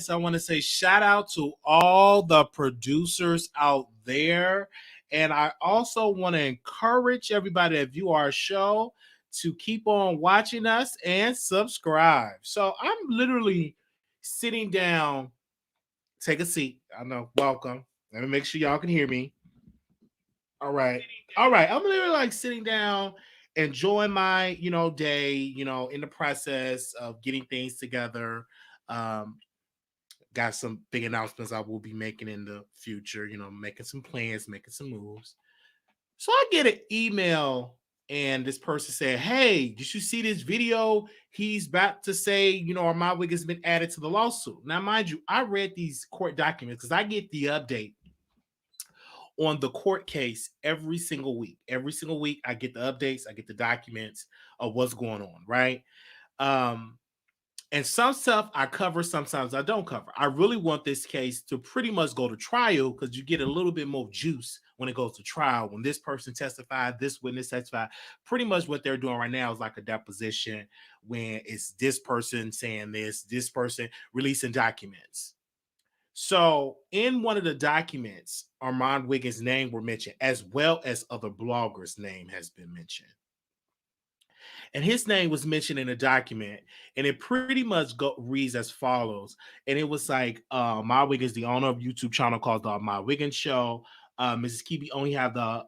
this, I want to say shout out to all the producers out there. And I also want to encourage everybody that view our show to keep on watching us and subscribe. So I'm literally sitting down. Take a seat. I know. Welcome. Let me make sure y'all can hear me. All right. All right. I'm literally like sitting down, enjoying my, day, in the process of getting things together. Um, got some big announcements I will be making in the future, making some plans, making some moves. So I get an email and this person said, "Hey, did you see this video? He's about to say, Armon Wiggins has been added to the lawsuit." Now, mind you, I read these court documents because I get the update on the court case every single week. Every single week, I get the updates, I get the documents of what's going on, right? And some stuff I cover, sometimes I don't cover. I really want this case to pretty much go to trial because you get a little bit more juice when it goes to trial. When this person testified, this witness testified, pretty much what they're doing right now is like a deposition when it's this person saying this person releasing documents. So in one of the documents, Armon Wiggins' name were mentioned, as well as other bloggers' name has been mentioned. And his name was mentioned in a document, and it pretty much reads as follows. And it was like, Armon Wiggins, the owner of a YouTube channel called the Armon Wiggins Show. Mrs. Kibi only have the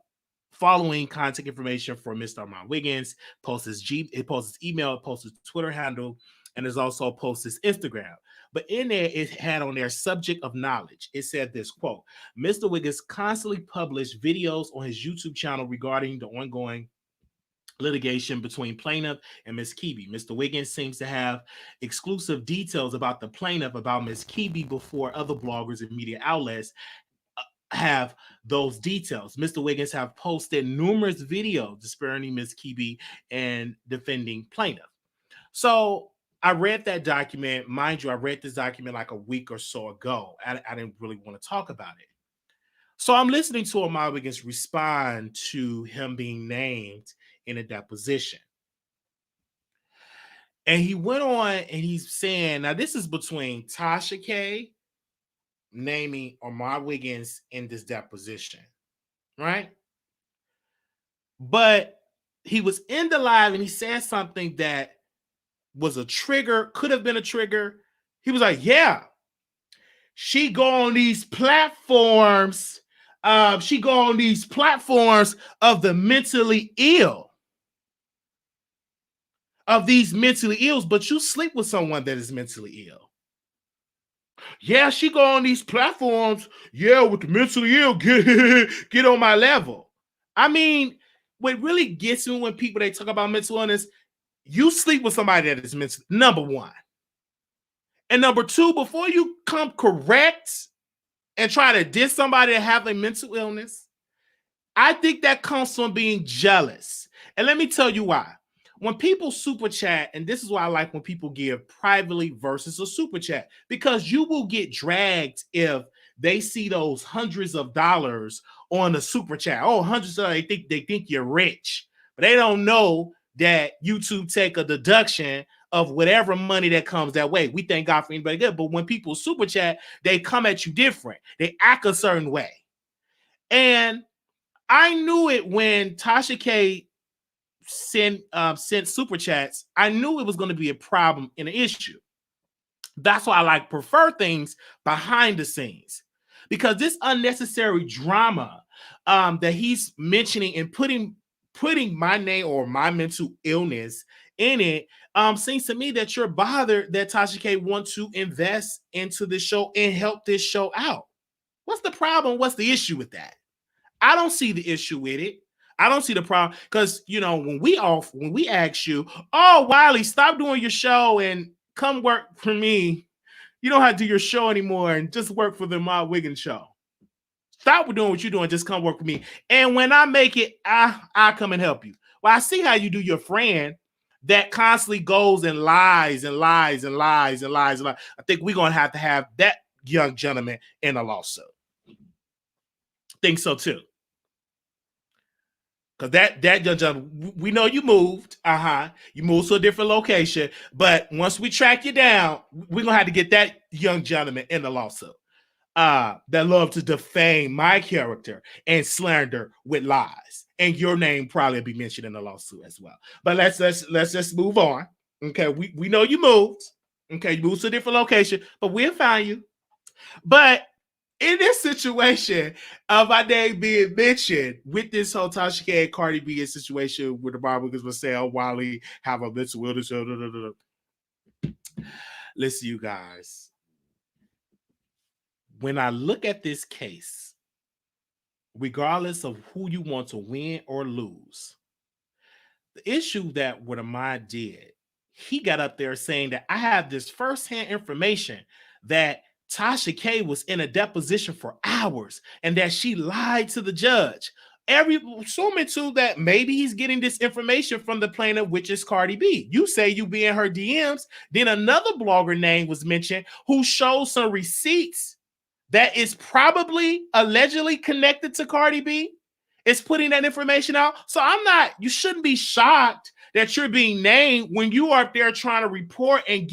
following contact information for Mr. Armon Wiggins. It posts his email, it posts his Twitter handle, and there's also posts his Instagram. But in there, it had on their subject of knowledge. It said this, quote, "Mr. Wiggins constantly published videos on his YouTube channel regarding the ongoing litigation between plaintiff and Ms. Kibi. Mr. Wiggins seems to have exclusive details about the plaintiff, about Ms. Kibi, before other bloggers and media outlets have those details. Mr. Wiggins have posted numerous videos disparaging Ms. Kibi and defending plaintiff." So I read that document. Mind you, I read this document like a week or so ago. I didn't really want to talk about it. So I'm listening to Armon Wiggins respond to him being named in a deposition. And he went on and he's saying, now this is between Tasha K naming Armon Wiggins in this deposition, right? But he was in the live and he said something that was a trigger, could have been a trigger. He was like, yeah, she go on these platforms. She go on these platforms of the mentally ill, of these mentally ills, but you sleep with someone that is mentally ill. Yeah, she go on these platforms. Yeah, with the mentally ill, get on my level. I mean, what really gets me when people, they talk about mental illness, you sleep with somebody that is mental, number one. And number two, before you come correct and try to diss somebody that have a mental illness, I think that comes from being jealous. And let me tell you why. When people super chat, and this is why I like when people give privately versus a super chat, because you will get dragged if they see those hundreds of dollars on the super chat. Oh, hundreds of dollars, they think you're rich, but they don't know that YouTube take a deduction of whatever money that comes that way. We thank God for anybody good, but when people super chat, they come at you different. They act a certain way. And I knew it when Tasha K sent super chats. I knew it was going to be a problem and an issue. That's why I prefer things behind the scenes, because this unnecessary drama that he's mentioning and putting my name or my mental illness in it seems to me that you're bothered that Tasha K wants to invest into this show and help this show out. What's the problem? What's the issue with that? I don't see the issue with it. I don't see the problem, because when we ask you, oh, Wiley, stop doing your show and come work for me. You don't have to do your show anymore and just work for the Armon Wiggins Show. Stop doing what you're doing. Just come work for me. And when I make it, I come and help you. Well, I see how you do your friend that constantly goes and lies and lies and lies and lies and lies. I think we're going to have that young gentleman in a lawsuit. Think so too. Because that young gentleman, we know you moved. You moved to a different location. But once we track you down, we're gonna have to get that young gentleman in the lawsuit. That love to defame my character and slander with lies. And your name probably be mentioned in the lawsuit as well. But let's just move on. Okay, we know you moved. Okay, you moved to a different location, but we'll find you. But in this situation of my name being mentioned with this whole Tasha K and Cardi B situation with the Armon Wiggins was saying Wiley have a mental illness. Listen, you guys. When I look at this case, regardless of who you want to win or lose, the issue that what Armon did, he got up there saying that I have this firsthand information that Tasha K was in a deposition for hours and that she lied to the judge. Assuming too that maybe he's getting this information from the plaintiff, which is Cardi B. You say you be in her DMs. Then another blogger name was mentioned who showed some receipts that is probably allegedly connected to Cardi B. Is putting that information out. So you shouldn't be shocked that you're being named when you are up there trying to report and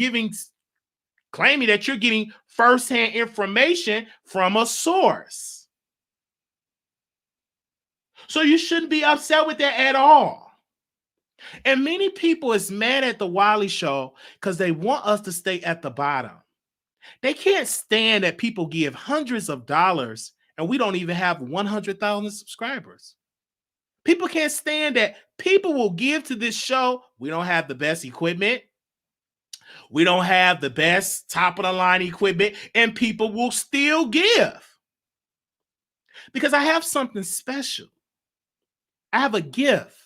claiming that you're getting firsthand information from a source. So you shouldn't be upset with that at all. And many people is mad at the Wiley Show because they want us to stay at the bottom. They can't stand that people give hundreds of dollars and we don't even have 100,000 subscribers. People can't stand that people will give to this show. We don't have the best equipment. We don't have the best top of the line equipment, and people will still give. Because I have something special. I have a gift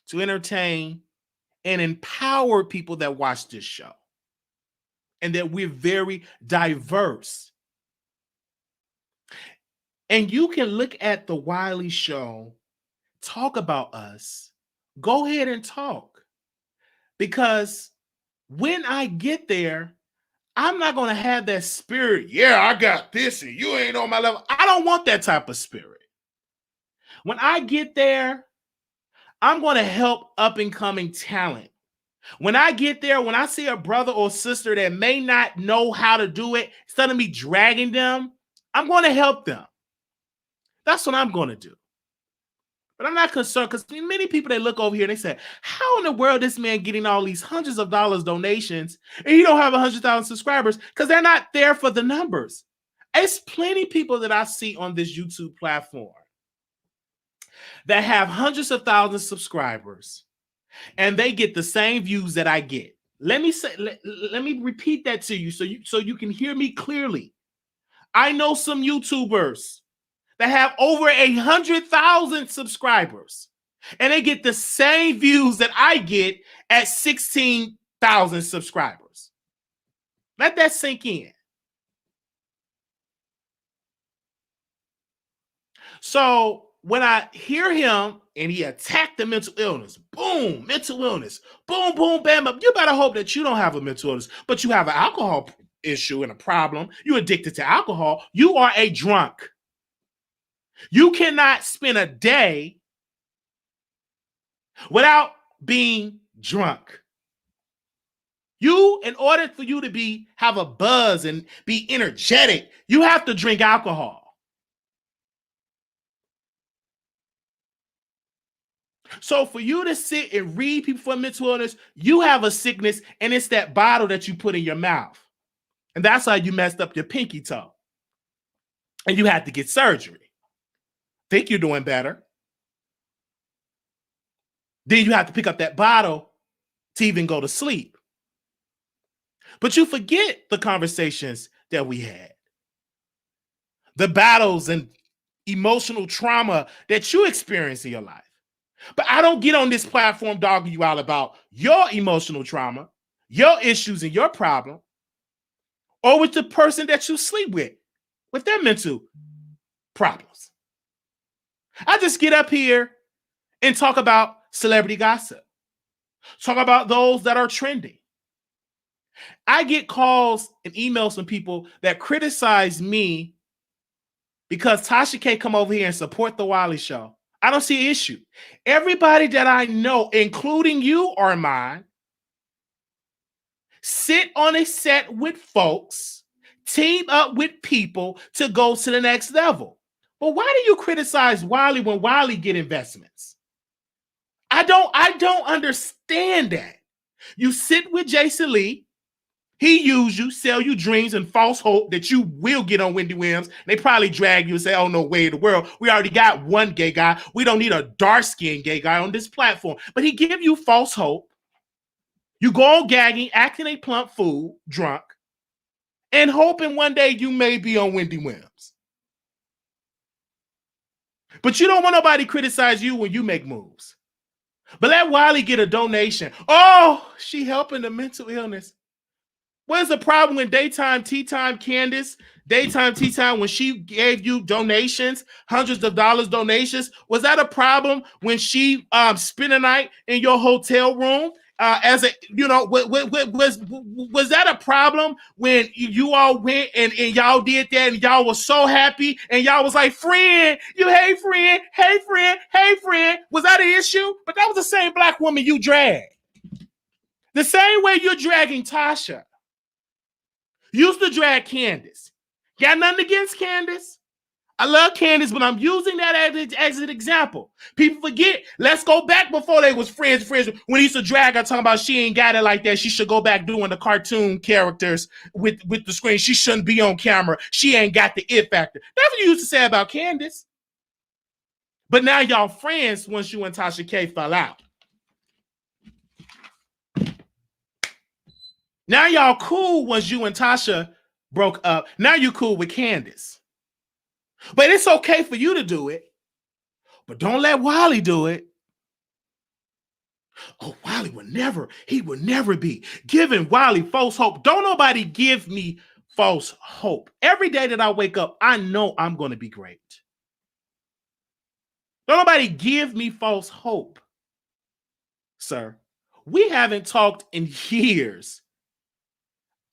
to entertain and empower people that watch this show. And that we're very diverse. And you can look at the Wiley Show, talk about us, go ahead and talk. Because when I get there, I'm not going to have that spirit. Yeah, I got this and you ain't on my level. I don't want that type of spirit. When I get there, I'm going to help up and coming talent. When I get there, when I see a brother or sister that may not know how to do it, instead of me dragging them, I'm going to help them. That's what I'm going to do. But I'm not concerned because many people, they look over here and they say, how in the world this man getting all these hundreds of dollars donations and he don't have 100,000 subscribers? Because they're not there for the numbers. It's plenty of people that I see on this YouTube platform that have hundreds of thousands of subscribers and they get the same views that I get. Let me repeat that to you so you can hear me clearly. I know some YouTubers that have over 100,000 subscribers, and they get the same views that I get at 16,000 subscribers. Let that sink in. So when I hear him and he attacked the mental illness, boom, mental illness, boom, boom, bam, bam, you better hope that you don't have a mental illness, but you have an alcohol issue and a problem. You're addicted to alcohol. You are a drunk. You cannot spend a day without being drunk. In order for you to have a buzz and be energetic, you have to drink alcohol. So for you to sit and read people for mental illness, you have a sickness, and it's that bottle that you put in your mouth. And that's how you messed up your pinky toe. And you had to get surgery. Think you're doing better. Then you have to pick up that bottle to even go to sleep. But you forget the conversations that we had. The battles and emotional trauma that you experience in your life. But I don't get on this platform dogging you out about your emotional trauma, your issues and your problem, or with the person that you sleep with their mental problems. I just get up here and talk about celebrity gossip. Talk about those that are trending. I get calls and emails from people that criticize me because Tasha K come over here and support the Wiley Show. I don't see an issue. Everybody that I know, including you, Armon, sit on a set with folks, team up with people to go to the next level. But why do you criticize Wiley when Wiley get investments? I don't understand that. You sit with Jason Lee, he use you, sell you dreams and false hope that you will get on Wendy Williams. They probably drag you and say, oh, no way in the world. We already got one gay guy. We don't need a dark-skinned gay guy on this platform. But he give you false hope. You go on gagging, acting a plump fool, drunk, and hoping one day you may be on Wendy Williams. But you don't want nobody criticize you when you make moves. But let Wiley get a donation. Oh, she helping the mental illness. What's the problem when daytime tea time Candace, daytime tea time, when she gave you donations, hundreds of dollars donations? Was that a problem when she spent a night in your hotel room? Was that a problem when you all went and y'all did that and y'all was so happy and y'all was like, friend, hey friend, hey friend, hey friend? Was that an issue? But that was the same black woman you dragged. The same way you're dragging Tasha. Used to drag Candace. Got nothing against Candace. I love Candace, but I'm using that as an example. People forget. Let's go back before they was friends. When he used to drag her, talking about she ain't got it like that. She should go back doing the cartoon characters with the screen. She shouldn't be on camera. She ain't got the it factor. That's what you used to say about Candace. But now y'all friends once you and Tasha K fell out. Now y'all cool once you and Tasha broke up. Now you cool with Candace. But it's okay for you to do it. But don't let Wiley do it. Oh, Wiley would never, he would never be giving Wiley false hope. Don't nobody give me false hope. Every day that I wake up, I know I'm going to be great. Don't nobody give me false hope. Sir, we haven't talked in years.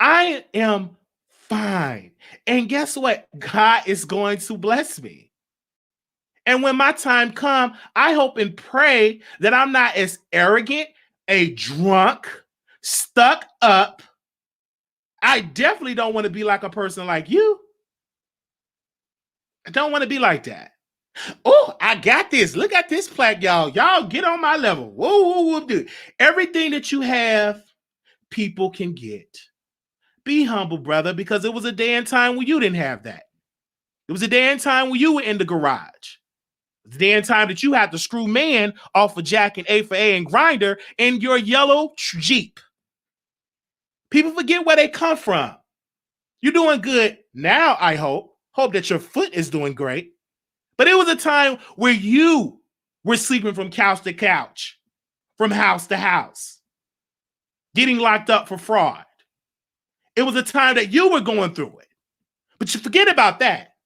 I am fine. And guess what? God is going to bless me. And when my time comes, I hope and pray that I'm not as arrogant, a drunk, stuck up. I definitely don't want to be like a person like you. I don't want to be like that. Oh, I got this. Look at this plaque, y'all. Y'all get on my level. Whoa, whoa, whoa, dude. Everything that you have, people can get. Be humble, brother, because it was a day and time when you didn't have that. It was a day and time when you were in the garage. It was a day and time that you had to screw man off of Jack and A for A and Grinder in your yellow Jeep. People forget where they come from. You're doing good now, I hope. Hope that your foot is doing great. But it was a time where you were sleeping from couch to couch, from house to house, getting locked up for fraud. It was a time that you were going through it. But you forget about that.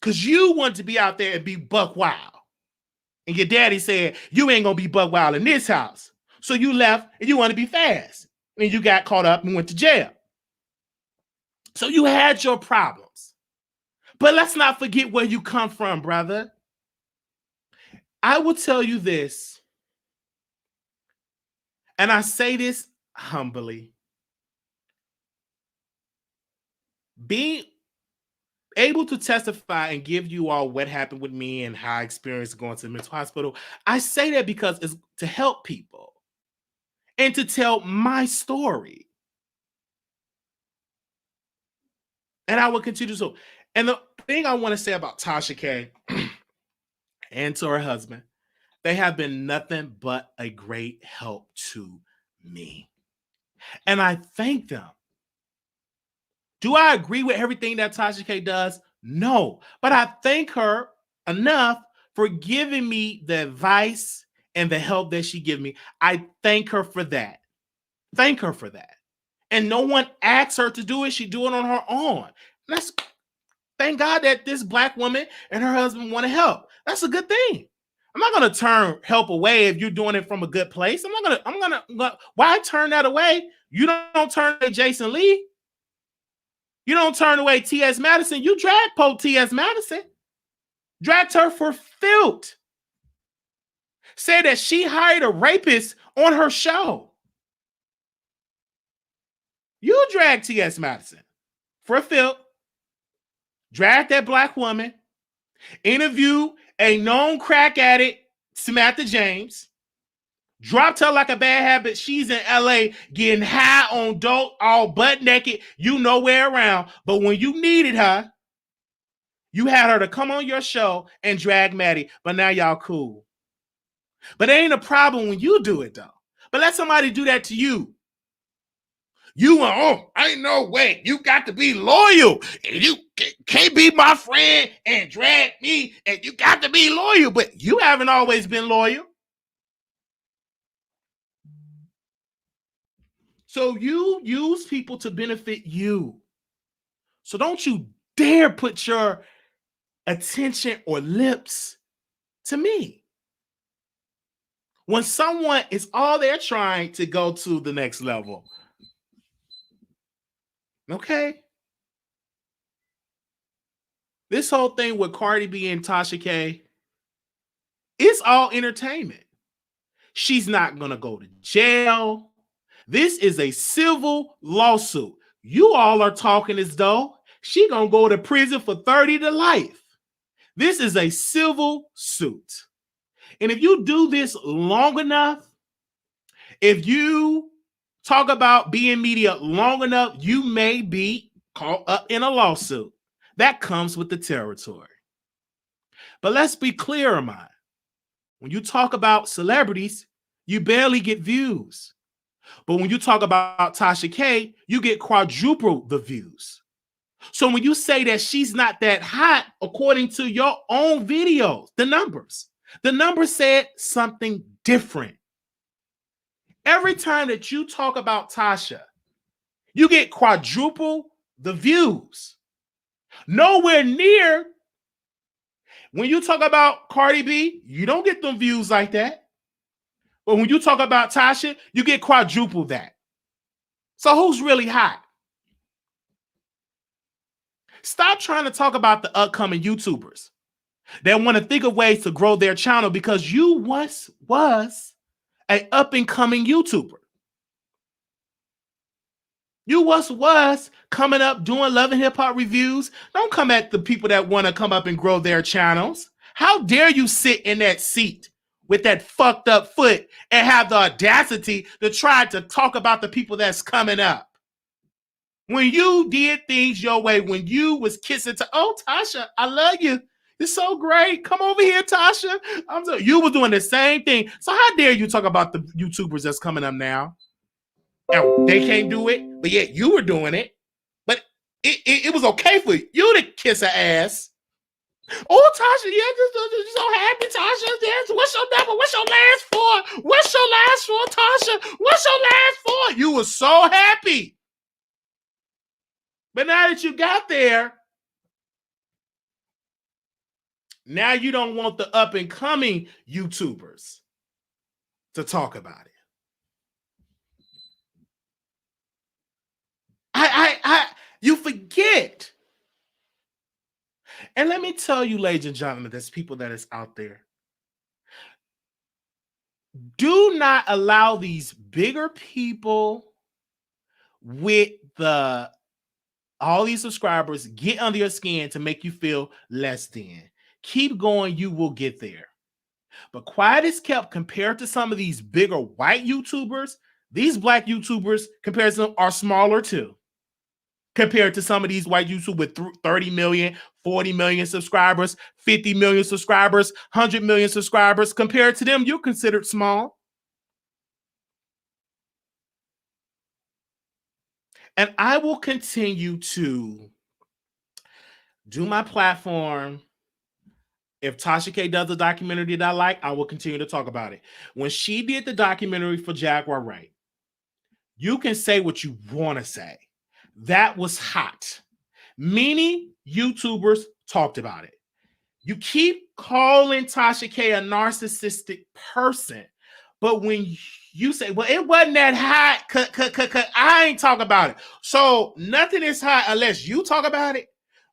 Because you want to be out there and be buck wild. And your daddy said, you ain't going to be buck wild in this house. So you left and you want to be fast. And you got caught up and went to jail. So you had your problems. But let's not forget where you come from, brother. I will tell you this. And I say this humbly. Being able to testify and give you all what happened with me and how I experienced going to the mental hospital, I say that because it's to help people and to tell my story. And I will continue to. And the thing I want to say about Tasha K and to her husband, they have been nothing but a great help to me. And I thank them. Do I agree with everything that Tasha K does? No. But I thank her enough for giving me the advice and the help that she gave me. I thank her for that. Thank her for that. And no one asks her to do it. She do it on her own. Thank God that this Black woman and her husband want to help. That's a good thing. I'm not going to turn help away if you're doing it from a good place. Why turn that away? You don't turn to Jason Lee. You don't turn away T.S. Madison. You drag Pope T.S. Madison. Dragged her for filth. Said that she hired a rapist on her show. You dragged T.S. Madison for filth. Dragged that black woman. Interviewed a known crack addict, Samantha James. Dropped her like a bad habit. She's in LA getting high on dope, all butt naked. You nowhere around. But when you needed her, you had her to come on your show and drag Maddie. But now y'all cool. But it ain't a problem when you do it, though. But let somebody do that to you. You ain't no way. You got to be loyal. And you can't be my friend and drag me. And you got to be loyal. But you haven't always been loyal. So you use people to benefit you. So don't you dare put your attention or lips to me. When someone is all they're trying to go to the next level. Okay? This whole thing with Cardi B and Tasha K, it's all entertainment. She's not going to go to jail. This is a civil lawsuit. You all are talking as though she going to go to prison for 30 to life. This is a civil suit. And if you do this long enough, if you talk about being media long enough, you may be caught up in a lawsuit. That comes with the territory. But let's be clear, Armon. When you talk about celebrities, you barely get views. But when you talk about Tasha K, you get quadruple the views. So when you say that she's not that hot, according to your own videos, the numbers said something different. Every time that you talk about Tasha, you get quadruple the views. Nowhere near when you talk about Cardi B, you don't get them views like that. But when you talk about Tasha, you get quadruple that. So who's really hot? Stop trying to talk about the upcoming YouTubers that want to think of ways to grow their channel because you once was an up-and-coming YouTuber. You was coming up doing Love and Hip Hop reviews. Don't come at the people that want to come up and grow their channels. How dare you sit in that seat with that fucked up foot and have the audacity to try to talk about the people that's coming up? When you did things your way, when you was kissing to, oh, Tasha, I love you. It's so great. Come over here, Tasha. You were doing the same thing. So how dare you talk about the YouTubers that's coming up now? Now, they can't do it, but yet you were doing it. But it was okay for you to kiss her ass. Oh, Tasha, yeah, just so happy, Tasha. Yes. What's your number? What's your last four? What's your last four, Tasha? What's your last four? You were so happy. But now that you got there, now you don't want the up-and-coming YouTubers to talk about it. You forget. And let me tell you, ladies and gentlemen, there's people that is out there. Do not allow these bigger people with all these subscribers get under your skin to make you feel less than. Keep going, you will get there. But quiet is kept compared to some of these bigger white YouTubers. These black YouTubers, compared to them, are smaller too. Compared to some of these white YouTubers with 30 million, 40 million subscribers, 50 million subscribers, 100 million subscribers. Compared to them, you're considered small. And I will continue to do my platform. If Tasha K does a documentary that I like, I will continue to talk about it. When she did the documentary for Jaguar Wright, you can say what you want to say. That was hot. Many YouTubers talked about it. You keep calling Tasha K a narcissistic person, But when you say, well, it wasn't that hot, I ain't talk about it. So nothing is hot unless you talk about it.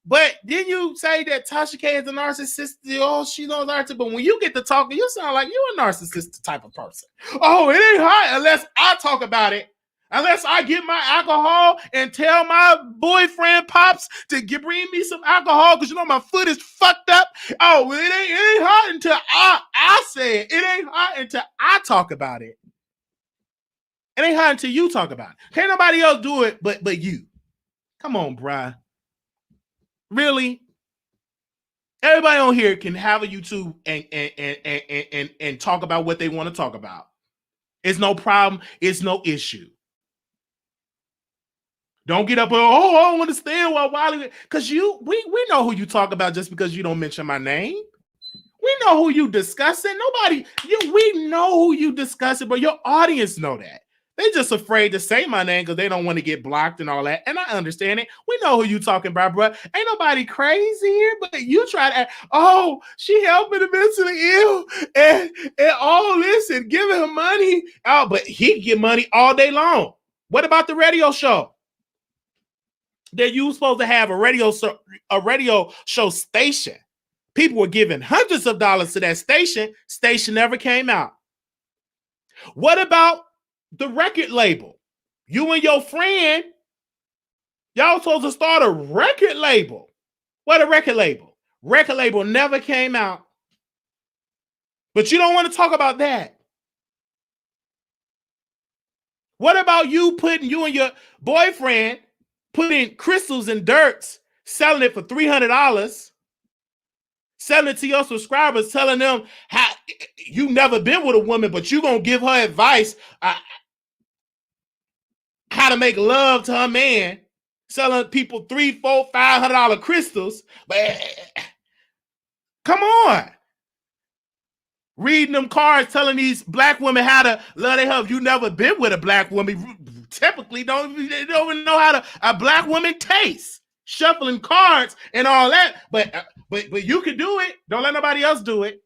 But then you say that Tasha K is a narcissist. Oh, she knows narcissist. But when you get to talking, you sound like you're a narcissistic type of person. Oh, it ain't hot unless I talk about it. Unless I get my alcohol and tell my boyfriend Pops to bring me some alcohol because you know my foot is fucked up. Oh, it ain't hot until I say it. It ain't hot until I talk about it. It ain't hot until you talk about it. Can't nobody else do it but you. Come on, bruh. Really? Everybody on here can have a YouTube and talk about what they want to talk about. It's no problem. It's no issue. Don't get up and, oh, I don't understand why Wiley, because we know who you talk about just because you don't mention my name. We know who you discussing. We know who you discussing, but your audience know that. They just afraid to say my name because they don't want to get blocked and all that. And I understand it. We know who you talking about, bro. Ain't nobody crazy here, but you try to act, oh, she helping the mentally ill and all this and giving her money. Oh, but he get money all day long. What about the radio show? That you were supposed to have a radio show station. People were giving hundreds of dollars to that station. Station never came out. What about the record label? You and your friend, y'all supposed to start a record label. What a record label? Record label never came out. But you don't want to talk about that. What about you and your boyfriend putting crystals and dirts, selling it for $300, selling it to your subscribers, telling them how you never been with a woman, but you gonna give her advice how to make love to her man, selling people $300, $400, $500 crystals. But come on. Reading them cards telling these black women how to love their husband. You never been with a black woman. Typically, they don't even know how a black woman tastes. Shuffling cards and all that. But you can do it. Don't let nobody else do it.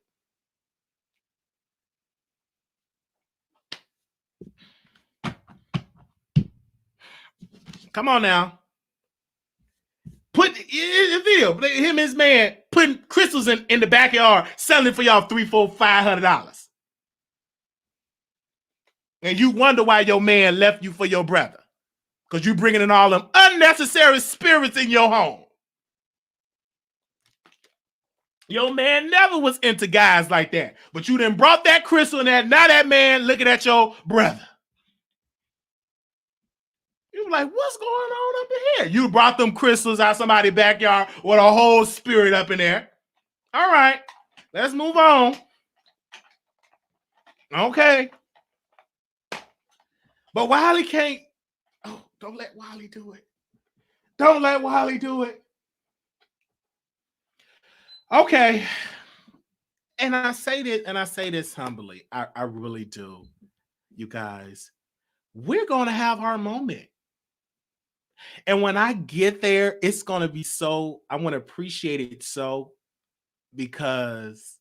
Come on now. Put in the video, him and his man putting crystals in the backyard, selling it for y'all $300, $400, $500. And you wonder why your man left you for your brother. Because you bringing in all them unnecessary spirits in your home. Your man never was into guys like that. But you done brought that crystal in that. Now that man looking at your brother. You were like, what's going on up in here? You brought them crystals out somebody's backyard with a whole spirit up in there. All right, let's move on. Okay. But Wiley can't. Oh, don't let Wiley do it. Don't let Wiley do it. Okay. And I say this humbly. I really do. You guys, we're going to have our moment. And when I get there, it's going to be so, I want to appreciate it so because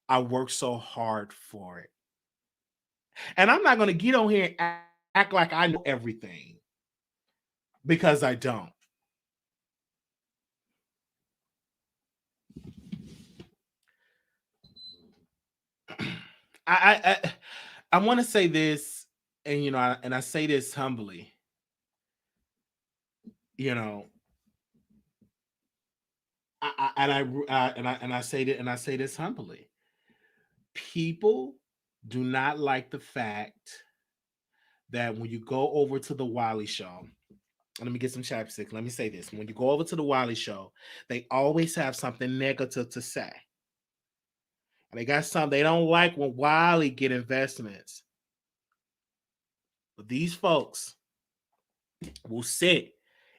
I worked so hard for it. And I'm not going to get on here and act like I know everything because I don't. I want to say this, and I say this humbly. I say this humbly. People do not like the fact that when you go over to the Wiley Show, let me get some chapstick. Let me say this. When you go over to the Wiley Show, they always have something negative to say. And they got something they don't like when Wiley get investments. But these folks will sit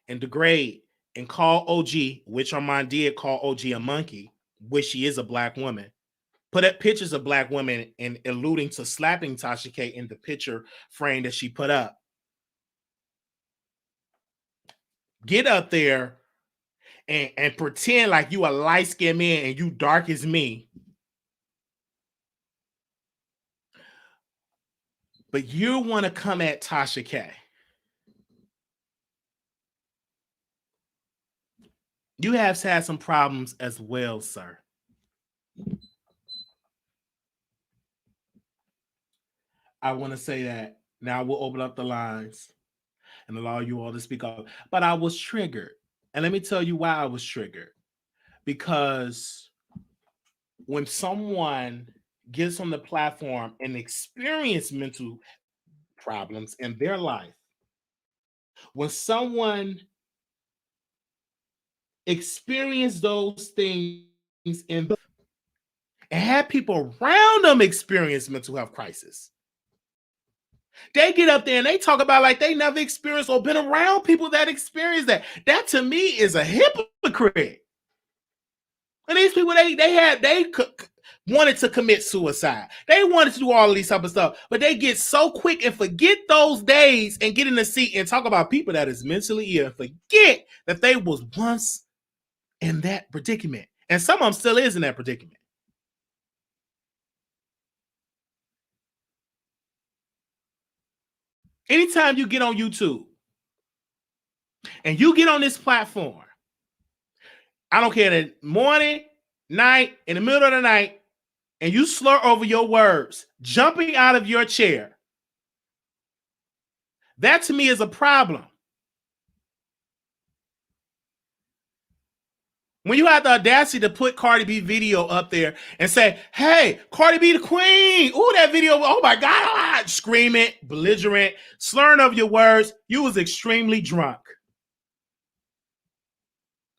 and degrade and call OG, which Armon did call OG a monkey, which she is a black woman. Put up pictures of black women and alluding to slapping Tasha K in the picture frame that she put up. Get up there and pretend like you a light-skinned man and you dark as me. But you want to come at Tasha K. You have had some problems as well, sir. I want to say that. Now we'll open up the lines and allow you all to speak up. But I was triggered. And let me tell you why I was triggered. Because when someone gets on the platform and experience mental problems in their life, when someone experience those things and have people around them experience mental health crisis, they get up there and they talk about like they never experienced or been around people that experience that. That to me is a hypocrite. And these people, they wanted to commit suicide. They wanted to do all of these type of stuff, but they get so quick and forget those days and get in the seat and talk about people that is mentally ill and forget that they was once in that predicament. And some of them still is in that predicament. Anytime you get on YouTube and you get on this platform, I don't care the morning, night, in the middle of the night, and you slur over your words, jumping out of your chair, that to me is a problem. When you have the audacity to put Cardi B video up there and say, hey, Cardi B the queen. Ooh, that video, oh my God, screaming, belligerent, slurring over your words, you was extremely drunk.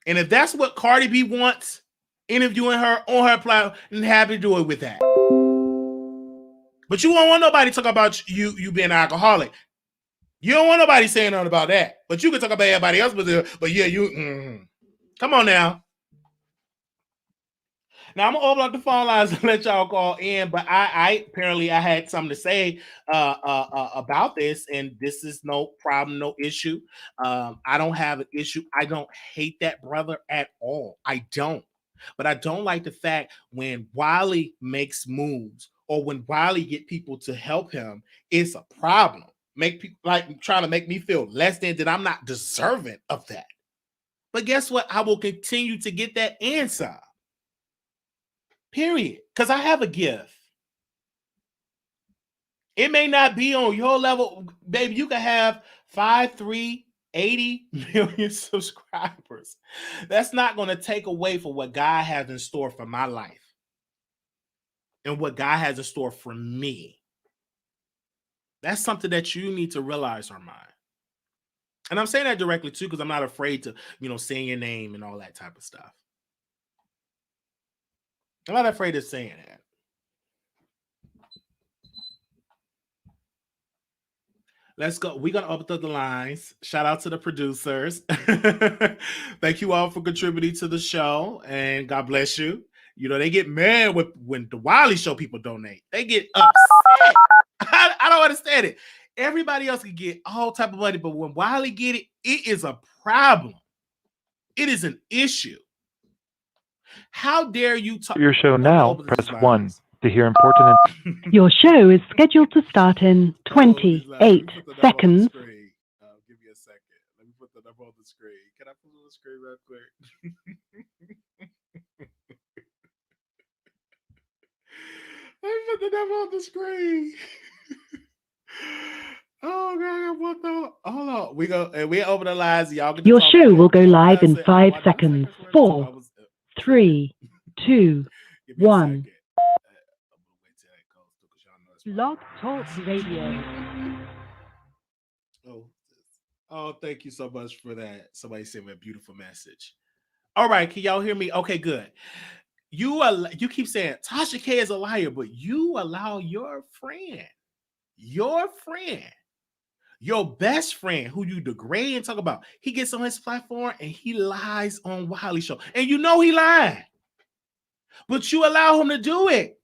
And if that's what Cardi B wants, interviewing her on her platform, I'm happy to do it with that. But you don't want nobody to talk about you being an alcoholic. You don't want nobody saying nothing about that. But you can talk about everybody else, but yeah, you come on now. Now I'm gonna open up the phone lines and let y'all call in, but I apparently I had something to say about this, and this is no problem, no issue. I don't have an issue. I don't hate that brother at all. I don't, but I don't like the fact when Wiley makes moves or when Wiley get people to help him, it's a problem. Make people like trying to make me feel less than that I'm not deserving of that. But guess what? I will continue to get that answer. Period. Because I have a gift. It may not be on your level, baby. You can have 80 million subscribers. That's not going to take away from what God has in store for my life and what God has in store for me. That's something that you need to realize, Armon. And I'm saying that directly too, because I'm not afraid to, saying your name and all that type of stuff. I'm not afraid of saying that. Let's go. We're going to open up the lines. Shout out to the producers. Thank you all for contributing to the show. And God bless you. They get mad when the Wiley Show people donate. They get upset. I don't understand it. Everybody else can get all type of money, but when Wiley get it, it is a problem. It is an issue. How dare you talk? Your show now, press 1 to hear important. Your show is scheduled to start in 28 seconds. Give me a second. Let me put the number on the screen. Can I put it on the screen real quick? Let me put the number on the screen. Oh God, what the? Hold on. We open the lines. Y'all Your show will go live in 5 seconds. 4, 3, 2, 1. Blog Talk Radio. Oh, thank you so much for that. Somebody sent me a beautiful message. All right, can y'all hear me? Okay, good. You keep saying Tasha K is a liar, but you allow your best friend, who you degrade and talk about, he gets on his platform and he lies on Wiley Show. And he lied. But you allow him to do it.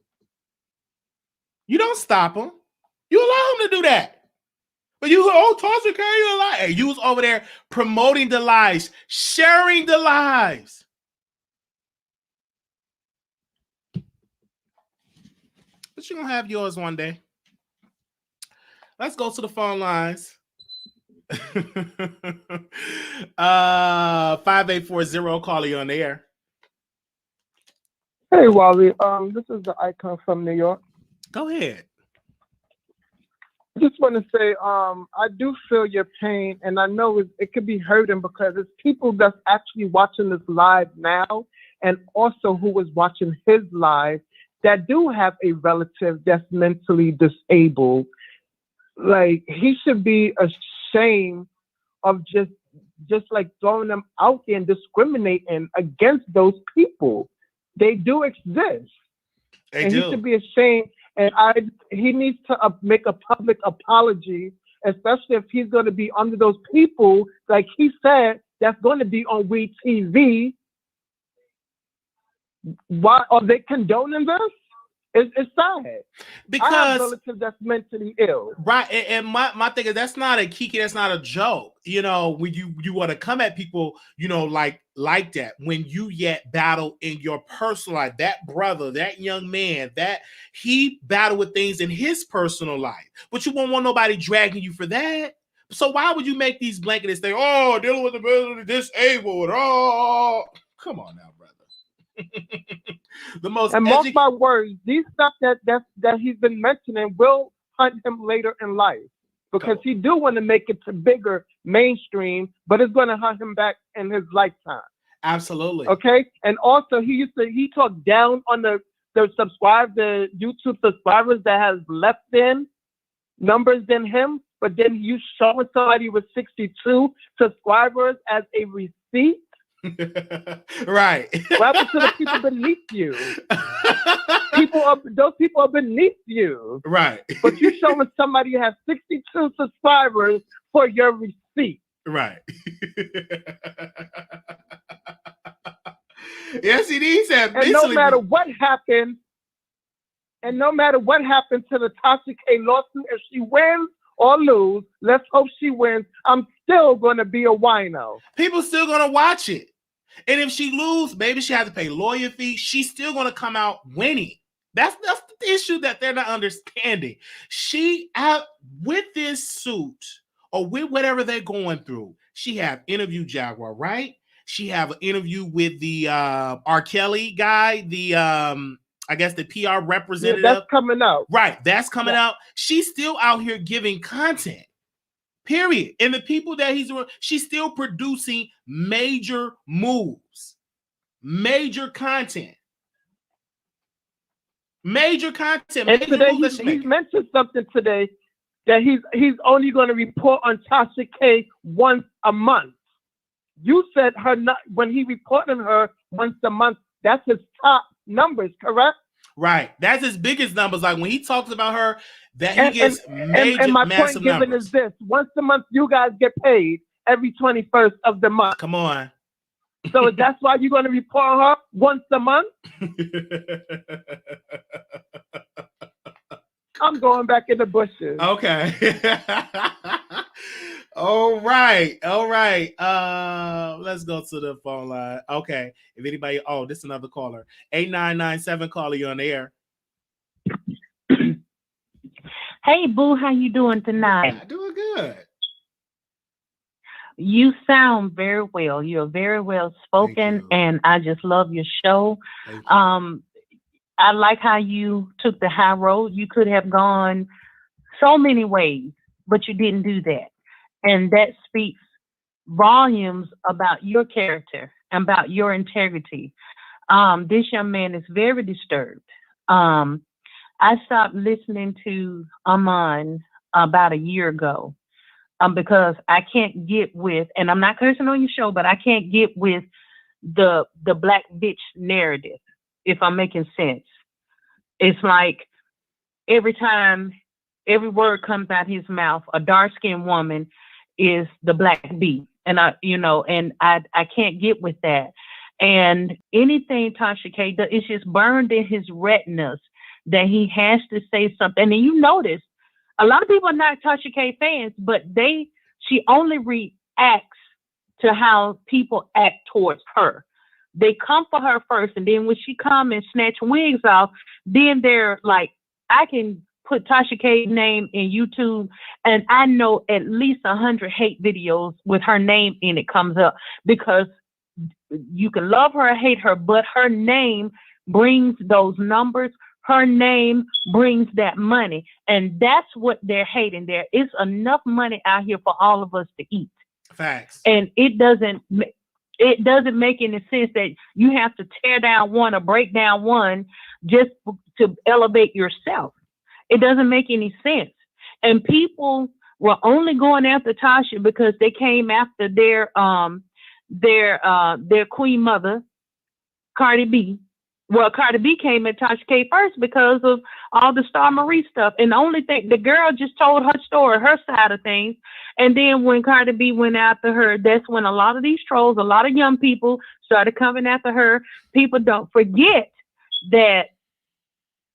You don't stop him. You allow him to do that. But Tasha K, you a lie. Hey, you was over there promoting the lies, sharing the lies. But you're going to have yours one day. Let's go to the phone lines. 5840, caller, you on the air. Hey, Wally. This is the Icon from New York. Go ahead. I just want to say, I do feel your pain, and I know it could be hurting because it's people that's actually watching this live now, and also who was watching his live that do have a relative that's mentally disabled. Like, he should be ashamed of just like throwing them out there and discriminating against those people. They do exist. They and do. He should be ashamed. And he needs to make a public apology, especially if he's going to be under those people, like he said, that's going to be on We TV. Why are they condoning this? It's sad. Because I have relatives that's mentally ill. Right. And my thing is, that's not a kiki, that's not a joke. You know, when you want to come at people, you know, like that, when you yet battle in your personal life, that brother, that young man, that he battled with things in his personal life, but you won't want nobody dragging you for that. So why would you make these blanketed things? Oh, dealing with the mentally disabled. Oh, come on now, brother. The most and mark my words, these stuff that he's been mentioning will hunt him later in life because he do want to make it to bigger mainstream, but it's going to hunt him back in his lifetime. Absolutely. Okay, and also he talked down on the YouTube subscribers that has less than numbers than him, but then you showing somebody with 62 subscribers as a receipt. Right. What happened to the people beneath you? Those people are beneath you. Right. But you showing somebody who has 62 subscribers for your receipt. Right. Yes, he said. And no matter what happened, to the Tasha K lawsuit, if she wins or lose, let's hope she wins, I'm still going to be a wino. People still going to watch it. And if she lose, maybe she has to pay lawyer fees. She's still going to come out winning. That's the issue that they're not understanding. She out with this suit or with whatever they're going through. She have interviewed Jaguar, right? She have an interview with the R. Kelly guy, the I guess the PR representative. Yeah, that's coming out. Right, that's coming out. She's still out here giving content. Period. And the people that she's still producing major moves, major content. And today he's mentioned something today that he's only going to report on Tasha K once a month. You said when he reported on her once a month, that's his top numbers, correct? Right. That's his biggest numbers. Like when he talks about her, that he gets major, and my massive point given numbers. is this: once a month, you guys get paid every 21st of the month. Come on. So that's why you're going to report on her once a month? I'm going back in the bushes. Okay. All right. Let's go to the phone line. Okay. If anybody, this is another caller. 8997 caller, you on the air. Hey, boo, how you doing tonight? I'm doing good. You sound very well. You're very well spoken, and I just love your show. I like how you took the high road. You could have gone so many ways, but you didn't do that. And that speaks volumes about your character and about your integrity. This young man is very disturbed. I stopped listening to Armon about a year ago because I can't get with, and I'm not cursing on your show, but I can't get with the black bitch narrative, if I'm making sense. It's like every time, every word comes out his mouth, a dark-skinned woman is the black bee. And I can't get with that. And anything Tasha K does, it's just burned in his retinas that he has to say something. And you notice a lot of people are not Tasha K fans, but she only reacts to how people act towards her. They come for her first, and then when she come and snatch wigs off, then they're like, I can put Tasha K's name in YouTube, and I know at least 100 hate videos with her name in it comes up, because you can love her or hate her, but her name brings those numbers. Her name brings that money, and that's what they're hating. There is enough money out here for all of us to eat. Facts. And it doesn't make any sense that you have to tear down one or break down one just to elevate yourself. It doesn't make any sense. And people were only going after Tasha because they came after their queen mother, Cardi B. Well, Cardi B came at Tasha K first because of all the Star Marie stuff. And the only thing, the girl just told her story, her side of things. And then when Cardi B went after her, that's when a lot of these trolls, a lot of young people started coming after her. People don't forget that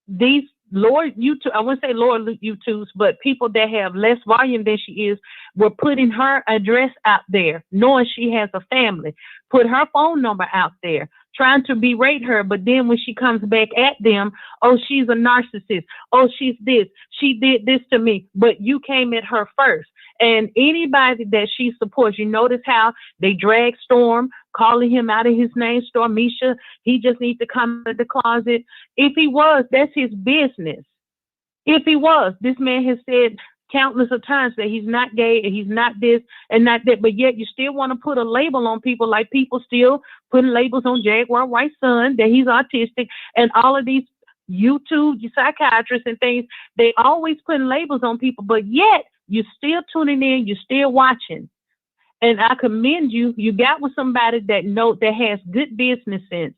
these lower YouTube, I wouldn't say lower YouTubes, but people that have less volume than she is, were putting her address out there, knowing she has a family, put her phone number out there, trying to berate her. But then when she comes back at them, oh, she's a narcissist. Oh, she's this. She did this to me. But you came at her first. And anybody that she supports, you notice how they drag Storm, calling him out of his name, Stormisha. He just needs to come out of the closet. If he was, that's his business. If he was, this man has said countless of times that he's not gay and he's not this and not that, but yet you still want to put a label on people, like people still putting labels on Jaguar White's son that he's autistic, and all of these YouTube psychiatrists and things, they always putting labels on people, but yet you're still tuning in, you're still watching. And I commend you. You got with somebody that has good business sense.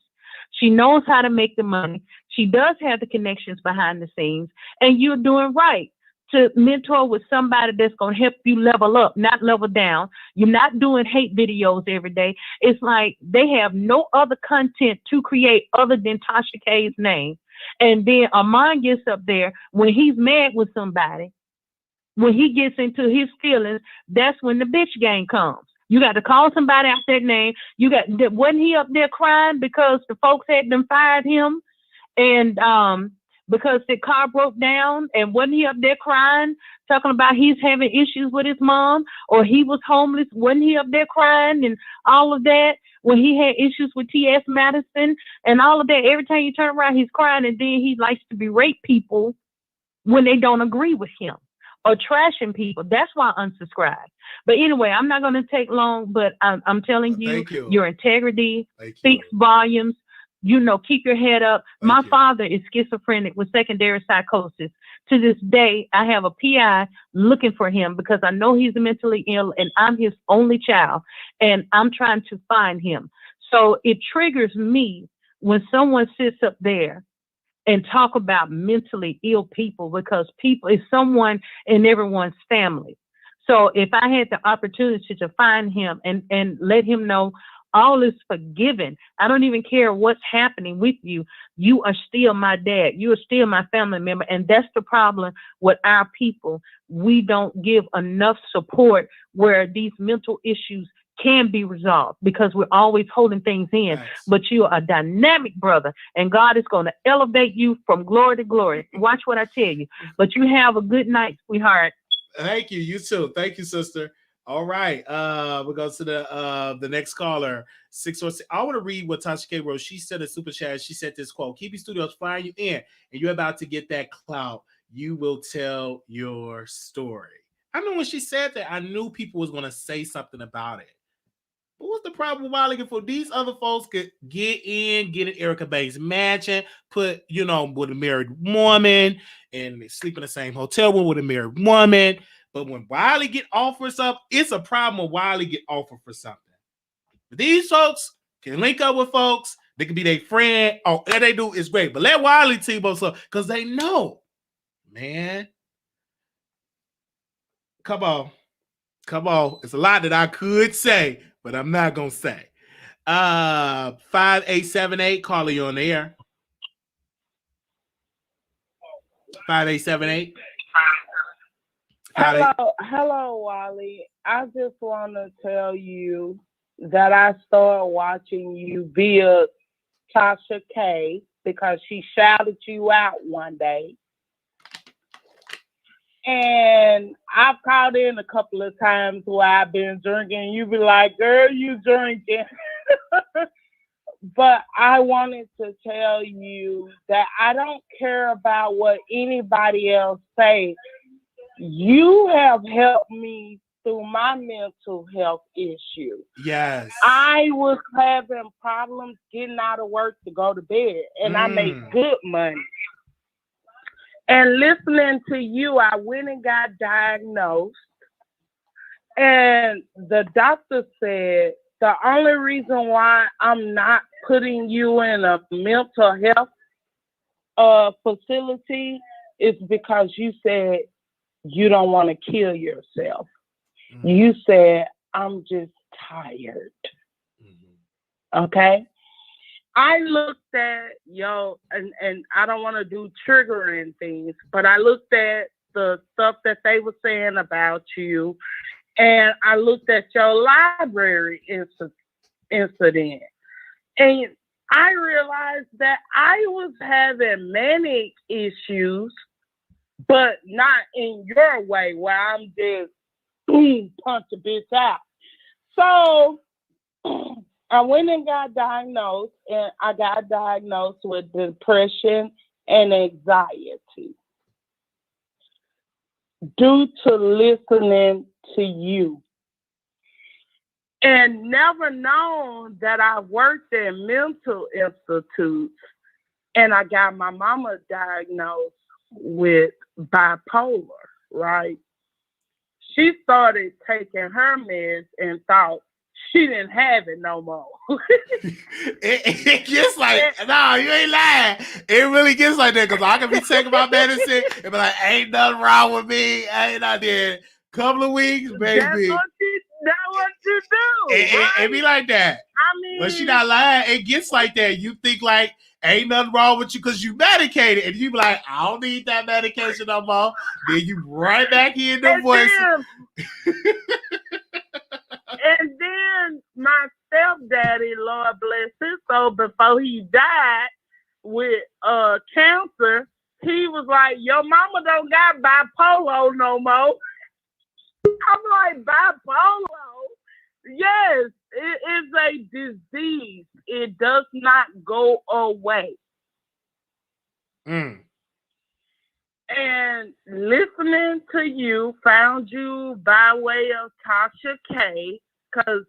She knows how to make the money. She does have the connections behind the scenes, and you're doing right to mentor with somebody that's going to help you level up, not level down. You're not doing hate videos every day. It's like they have no other content to create other than Tasha K's name. And then Armon gets up there when he's mad with somebody. When he gets into his feelings, that's when the bitch game comes. You got to call somebody out that name. Wasn't he up there crying because the folks had them fired him? And because the car broke down, and wasn't he up there crying, talking about he's having issues with his mom, or he was homeless? Wasn't he up there crying and all of that? When he had issues with T.S. Madison and all of that, every time you turn around, he's crying, and then he likes to berate people when they don't agree with him or trashing people. That's why I unsubscribe. But anyway, I'm not going to take long, but I'm telling you, your integrity speaks volumes. You know, keep your head up. My father is schizophrenic with secondary psychosis. To this day, I have a PI looking for him because I know he's mentally ill, and I'm his only child, and I'm trying to find him. So it triggers me when someone sits up there and talk about mentally ill people, because people is someone in everyone's family. So if I had the opportunity to find him and let him know all is forgiven, I don't even care what's happening with you. You are still my dad. You are still my family member. And that's the problem with our people. We don't give enough support where these mental issues can be resolved, because we're always holding things in. Nice. But you are a dynamic brother, and God is going to elevate you from glory to glory. Watch what I tell you. But you have a good night, sweetheart. Thank you. You too. Thank you, sister. All right. We'll go to the next caller, 646. I want to read what Tasha K wrote. She said in Super Chat, she said this quote: "Keepy Studios flying you in, and you're about to get that clout. You will tell your story." I know when she said that, I knew people was going to say something about it. But what's the problem with Wiley? For these other folks could get in Erica Banks' mansion, put, with a married woman, and they sleep in the same hotel room with a married woman. But when Wiley get offered something, it's a problem when Wiley get offered for something. But these folks can link up with folks. They can be their friend. All they do is great. But let Wiley T-Bo so, because they know, man. Come on. It's a lot that I could say, but I'm not going to say. 5878, caller, you on the air. 5878. Hello, Wally. I just want to tell you that I started watching you via Tasha K because she shouted you out one day. And I've called in a couple of times where I've been drinking. You be like, girl, you drinking. But I wanted to tell you that I don't care about what anybody else say. You have helped me through my mental health issue. Yes. I was having problems getting out of work to go to bed, and I make good money. And listening to you, I went and got diagnosed. And the doctor said, the only reason why I'm not putting you in a mental health facility is because you said you don't want to kill yourself. Mm-hmm. You said, I'm just tired. Mm-hmm. Okay? I looked at, and I don't want to do triggering things, but I looked at the stuff that they were saying about you, and I looked at your library incident, and I realized that I was having manic issues, but not in your way, where I'm just boom, punch a bitch out. So I went and got diagnosed, and I got diagnosed with depression and anxiety due to listening to you. And never known that I worked in mental institutes, and I got my mama diagnosed with bipolar, right? She started taking her meds and thought she didn't have it no more. it gets like, no, you ain't lying. It really gets like that, because I can be taking my medicine and be like, ain't nothing wrong with me. Ain't I did. Couple of weeks, baby. That's what you do. It be like that. I mean, but she not lying. It gets like that. You think like ain't nothing wrong with you because you medicated, and you be like, I don't need that medication no more. Then you right back in the voice. And then my stepdaddy, Lord bless his soul, before he died with cancer, he was like, your mama don't got bipolar no more. I'm like, bipolar? Yes, it is a disease. It does not go away. And listening to you, found you by way of Tasha K, because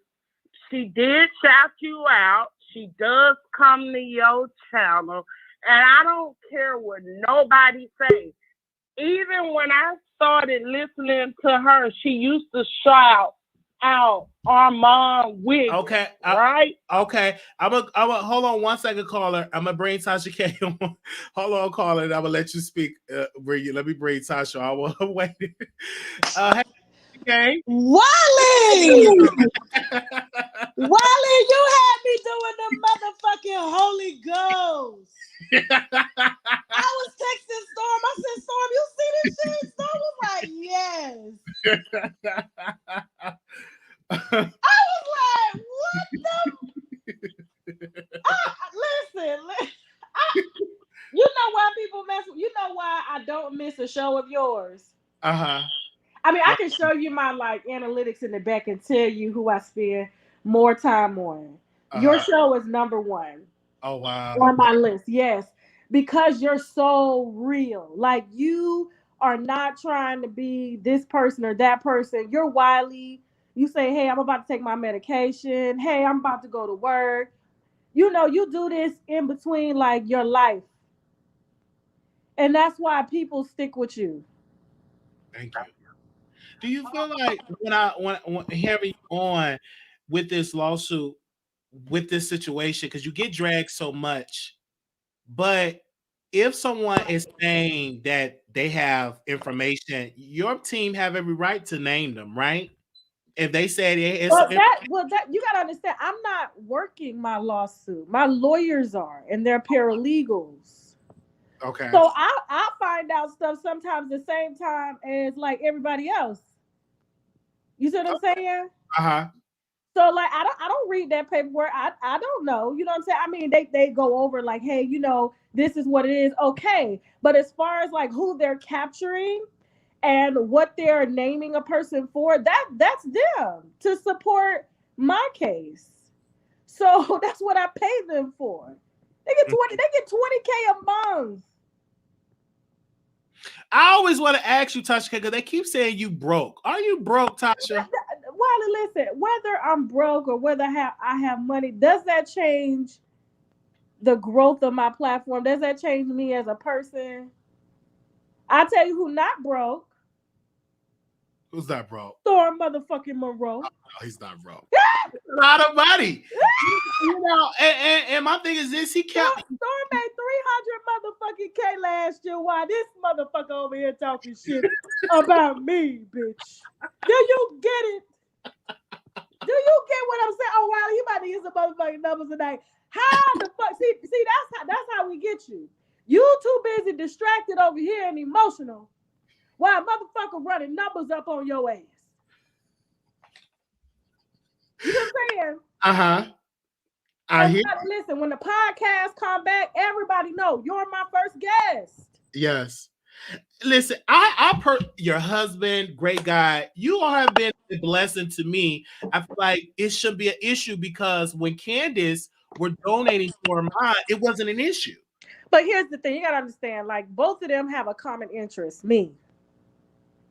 she did shout you out. She does come to your channel, and I don't care what nobody say. Even when I started listening to her, she used to shout out Armon Wiggins. Okay. Right? Okay. I'm a hold on 1 second, caller. I'm gonna bring Tasha K on. Hold on, caller, and I'm gonna let you speak. Let me bring Tasha. I will wait. Hey, okay. Wally! Wally, you had me doing the motherfucking Holy Ghost. I was texting Storm. I said, Storm, you see this shit? Storm was like, yes. I was like, what the? Listen. You know why people mess with? You know why I don't miss a show of yours? Uh-huh. I mean, I can show you my analytics in the back and tell you who I spend more time on. Uh-huh. Your show is number one. Oh, wow. On my list, yes. Because you're so real. Like, you are not trying to be this person or that person. You're Wiley. You say, hey, I'm about to take my medication. Hey, I'm about to go to work. You know, you do this in between, your life. And that's why people stick with you. Thank you. Do you feel like when having you on with this lawsuit, with this situation, because you get dragged so much, but if someone is saying that they have information, your team have every right to name them, right? If they said it's that you gotta understand, I'm not working my lawsuit. My lawyers are, and they're paralegals. Okay. So I find out stuff sometimes the same time as everybody else. You see what I'm saying? Uh-huh. So I don't read that paperwork. I don't know. You know what I'm saying? I mean, they go over hey, this is what it is. Okay. But as far as who they're capturing, and what they're naming a person for, that's them to support my case. So that's what I pay them for. They get 20K a month. I always want to ask you, Tasha, because they keep saying you broke. Are you broke, Tasha? Wiley, listen, whether I'm broke or whether I have money, does that change the growth of my platform? Does that change me as a person? I'll tell you who not broke. Who's not broke? Storm motherfucking Monroe. Oh, he's not broke. A lot of money. You know, and my thing is this, he kept... Storm made 300 motherfucking K last year. Why this motherfucker over here talking shit about me, bitch? Do you get it? Do you get what I'm saying? Oh, wow, you about to use the motherfucking numbers tonight. How the fuck? See, that's how we get you. You too busy distracted over here and emotional while motherfucker running numbers up on your ass. You know what I'm saying? Uh-huh. Listen, when the podcast come back, everybody know you're my first guest. Yes. Listen, your husband, great guy. You all have been a blessing to me. I feel like it should be an issue because when Candace were donating for mine, it wasn't an issue. But here's the thing, you gotta understand, like both of them have a common interest, me.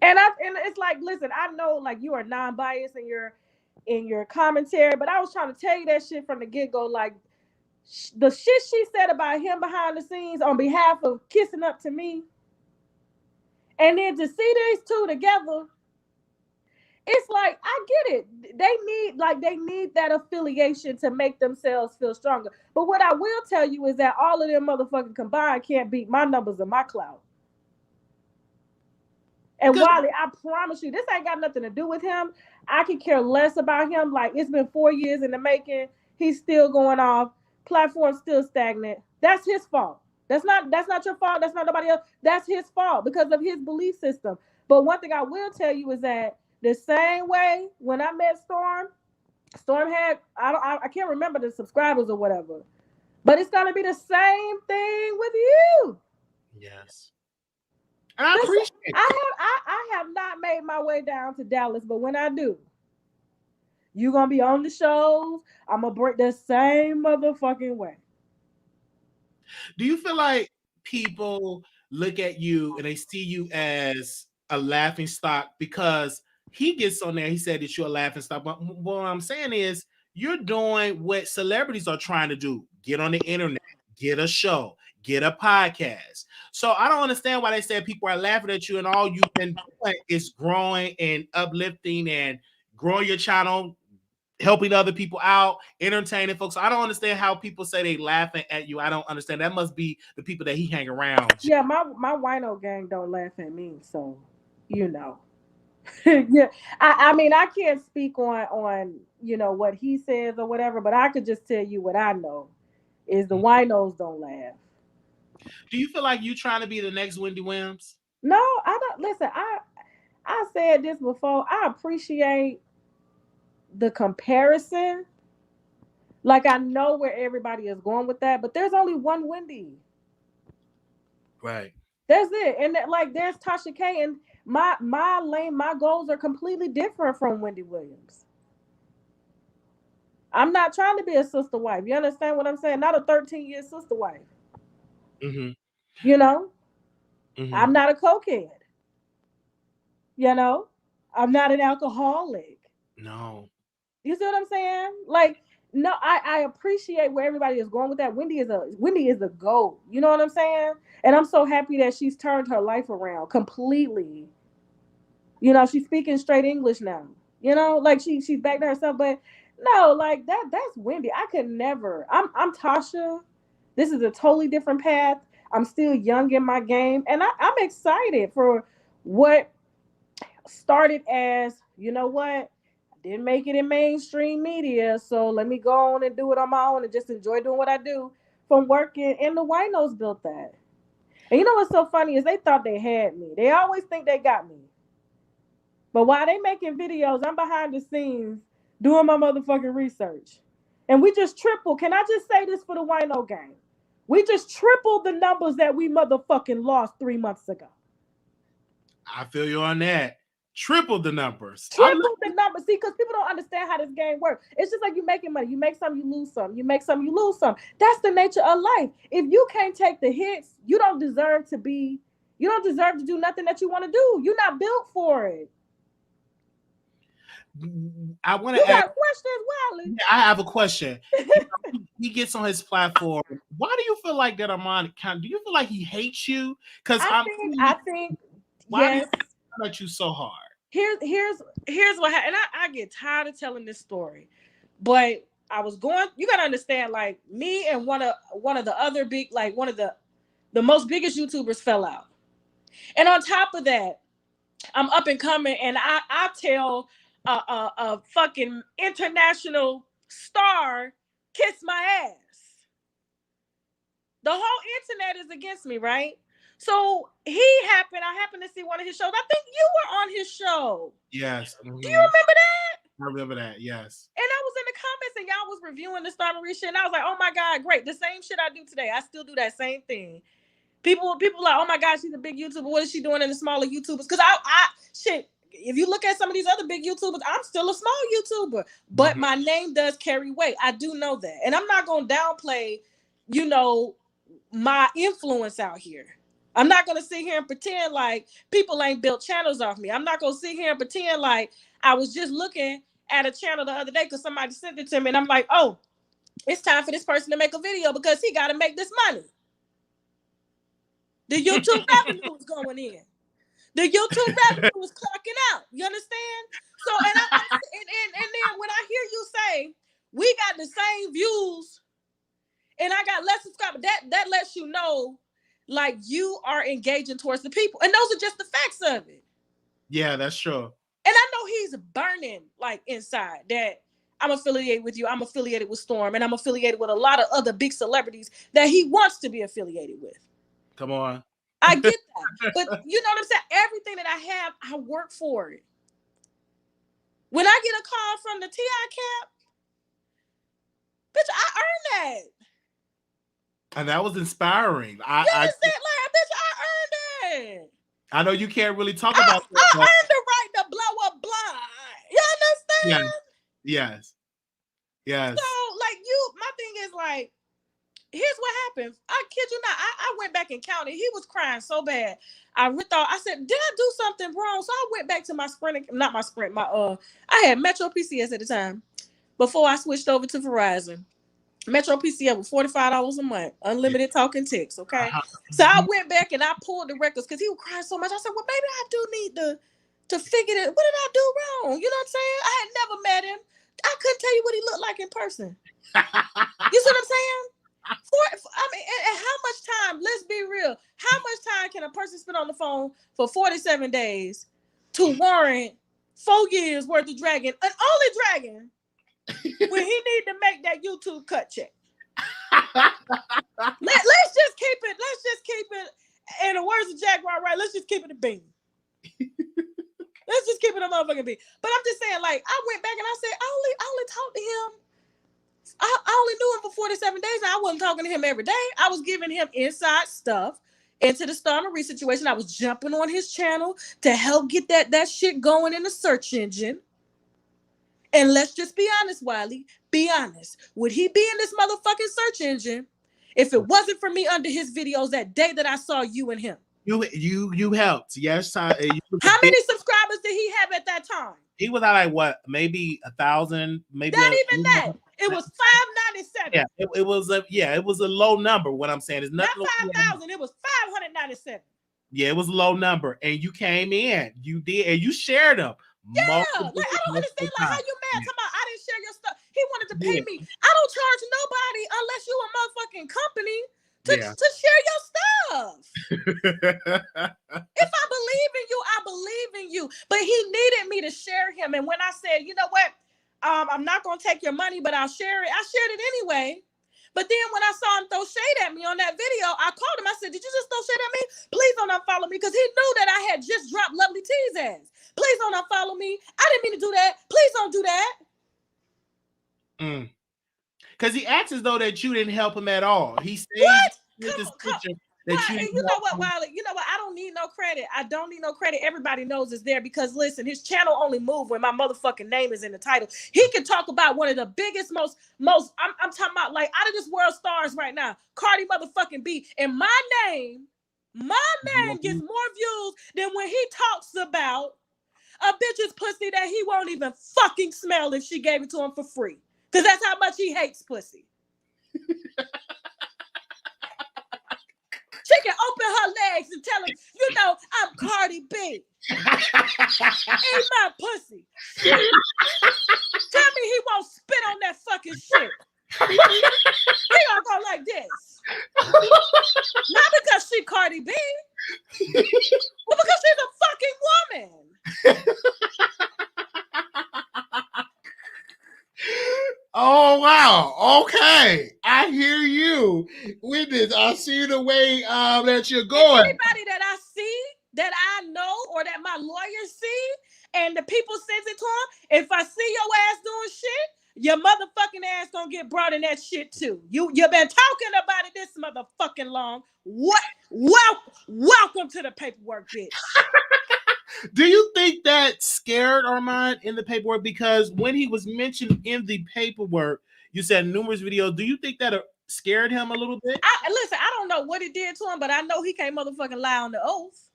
And it's like, listen, I know like you are non-biased in your commentary, but I was trying to tell you that shit from the get-go. Like the shit she said about him behind the scenes on behalf of kissing up to me, and then to see these two together, it's like, I get it. They need that affiliation to make themselves feel stronger. But what I will tell you is that all of them motherfucking combined can't beat my numbers and my clout. And Wiley, I promise you, this ain't got nothing to do with him. I could care less about him. Like, it's been 4 years in the making. He's still going off. Platform's still stagnant. That's his fault. That's not your fault. That's not nobody else. That's his fault because of his belief system. But one thing I will tell you is that the same way when I met Storm had, I can't remember the subscribers or whatever, but it's gonna be the same thing with you. Yes. And I appreciate it. I have not made my way down to Dallas, but when I do, you're gonna be on the shows. I'm gonna break the same motherfucking way. Do you feel like people look at you and they see you as a laughing stock because he gets on there, he said that you're a laughing stock, but what I'm saying is you're doing what celebrities are trying to do. Get on the internet, get a show, get a podcast. So I don't understand why they say people are laughing at you and all you've been doing is growing and uplifting and growing your channel, helping other people out, entertaining folks. I don't understand how people say they laughing at you. I don't understand. That must be the people that he hang around. Yeah, my wino gang don't laugh at me, so you know. Yeah, I mean, I can't speak on what he says or whatever, but I could just tell you what I know is the winos don't laugh. Do you feel like you trying to be the next Wendy Williams? No, I don't. Listen, I said this before. I appreciate the comparison. Like, I know where everybody is going with that, but there's only one Wendy. Right. That's it. And there's Tasha K, and my lane, my goals are completely different from Wendy Williams. I'm not trying to be a sister wife. You understand what I'm saying? Not a 13-year sister wife. Mm-hmm. You know? Mm-hmm. I'm not a cokehead. You know? I'm not an alcoholic. No. You see what I'm saying? Like, no, I appreciate where everybody is going with that. Wendy is a GOAT. You know what I'm saying? And I'm so happy that she's turned her life around completely. You know, she's speaking straight English now. You know, like she's back to herself. But no, like that's Wendy. I could never. I'm Tasha. This is a totally different path. I'm still young in my game, and I'm excited for what started as, you know what, didn't make it in mainstream media, so let me go on and do it on my own and just enjoy doing what I do from working. And the winos built that. And you know what's so funny is they thought they had me. They always think they got me. But while they making videos, I'm behind the scenes doing my motherfucking research. And we just tripled. Can I just say this for the wino gang? We just tripled the numbers that we motherfucking lost 3 months ago. I feel you on that. Triple the numbers. Triple the numbers. See, because people don't understand how this game works. It's just like you making money. You make some, you lose some. You make some, you lose some. That's the nature of life. If you can't take the hits, you don't deserve to do nothing that you want to do. You're not built for it. I want to ask questions, Wiley. I have a question. He gets on his platform. Why do you feel like that, Armon? Do you feel like he hates you? Because I think why do you hurt you so hard? Here's what happened. And I get tired of telling this story, but I was going. You gotta understand, like me and one of the other big, like one of the most biggest YouTubers fell out, and on top of that, I'm up and coming, and I tell a fucking international star kiss my ass. The whole internet is against me, right? So I happened to see one of his shows. I think you were on his show. Yes. Mm-hmm. Do you remember that? I remember that, yes. And I was in the comments and y'all was reviewing the Star Marie shit. And I was like, oh my God, great. The same shit I do today. I still do that same thing. People like, oh my God, she's a big YouTuber. What is she doing in the smaller YouTubers? Because shit, if you look at some of these other big YouTubers, I'm still a small YouTuber. But my name does carry weight. I do know that. And I'm not going to downplay, my influence out here. I'm not going to sit here and pretend like people ain't built channels off me. I'm not going to sit here and pretend like I was just looking at a channel the other day because somebody sent it to me and I'm like, oh, it's time for this person to make a video because he got to make this money. The YouTube revenue is going in. The YouTube revenue is clocking out. You understand? So, and then when I hear you say, we got the same views and I got less subscribers, that lets you know like you are engaging towards the people. And those are just the facts of it. Yeah, that's true. And I know he's burning like inside that I'm affiliated with you. I'm affiliated with Storm and I'm affiliated with a lot of other big celebrities that he wants to be affiliated with. Come on. I get that. But you know what I'm saying? Everything that I have, I work for it. When I get a call from the TI cap, bitch, I earned that. And that was inspiring. You understand? Like, bitch, I earned it. I know you can't really talk about that. I earned the right to blow up blind. You understand? Yes. So, like, my thing is, like, here's what happened. I kid you not. I went back and counted. He was crying so bad. I said, did I do something wrong? So I went back to my I had Metro PCS at the time before I switched over to Verizon. Metro PCS was $45 a month, unlimited talking text. Okay, so I went back and I pulled the records because he was crying so much. I said, "Well, maybe I do need to figure it. What did I do wrong? You know what I'm saying? I had never met him. I couldn't tell you what he looked like in person. You see what I'm saying? And how much time? Let's be real. How much time can a person spend on the phone for 47 days to warrant 4 years worth of dragging, and only dragging when he need to make that YouTube cut check? Let's just keep it. In the words of Jack Right, let's just keep it a bean. Let's just keep it a motherfucking bean. But I'm just saying, like, I went back and I said, I only talked to him. I only knew him for 47 days. And I wasn't talking to him every day. I was giving him inside stuff into the Star Marie situation. I was jumping on his channel to help get that shit going in the search engine. And let's just be honest, Wiley. Be honest. Would he be in this motherfucking search engine if it wasn't for me under his videos that day that I saw you and him? You helped. Yes. How many subscribers did he have at that time? He was at like what? Maybe 1,000. Maybe not even that. It was 597. Yeah, it was a low number. What I'm saying is not 5,000. It was 597. Yeah, it was a low number, and you came in. You did, and you shared them. Yeah, like I don't understand. Like how you mad? Talking about I didn't share your stuff. He wanted to pay me. I don't charge nobody unless you a motherfucking company to share your stuff. If I believe in you, I believe in you. But he needed me to share him. And when I said, you know what, I'm not gonna take your money, but I'll share it. I shared it anyway. But then when I saw him throw shade at me on that video, I called him. I said, did you just throw shade at me? Please don't unfollow me, because he knew that I had just dropped Lovely T's ass. Please don't unfollow me. I didn't mean to do that. Please don't do that. Because he acts as though that you didn't help him at all. He said what? that you know what, Wiley? You know what? I don't need no credit. I don't need no credit. Everybody knows it's there because listen, his channel only moved when my motherfucking name is in the title. He can talk about one of the biggest, most. I'm talking about like out of this world stars right now. Cardi motherfucking B, and my name gets more views than when he talks about a bitch's pussy that he won't even fucking smell if she gave it to him for free. Because that's how much he hates pussy. She can open her legs and tell him, you know, I'm Cardi B. Eat my pussy. Tell me he won't spit on that fucking shit. He gonna go like this. Not because she Cardi B, but because she's a fucking woman. Oh wow! Okay, I hear you with this. I see the way that you're going. Anybody that I see, that I know, or that my lawyers see, and the people sends it to them. If I see your ass doing shit, your motherfucking ass gonna get brought in that shit too. You've been talking about it this motherfucking long. What? Welcome to the paperwork, bitch. Do you think that scared Armon in the paperwork? Because when he was mentioned in the paperwork, you said numerous videos. Do you think that scared him a little bit? Listen, I don't know what it did to him, but I know he can't motherfucking lie on the oath.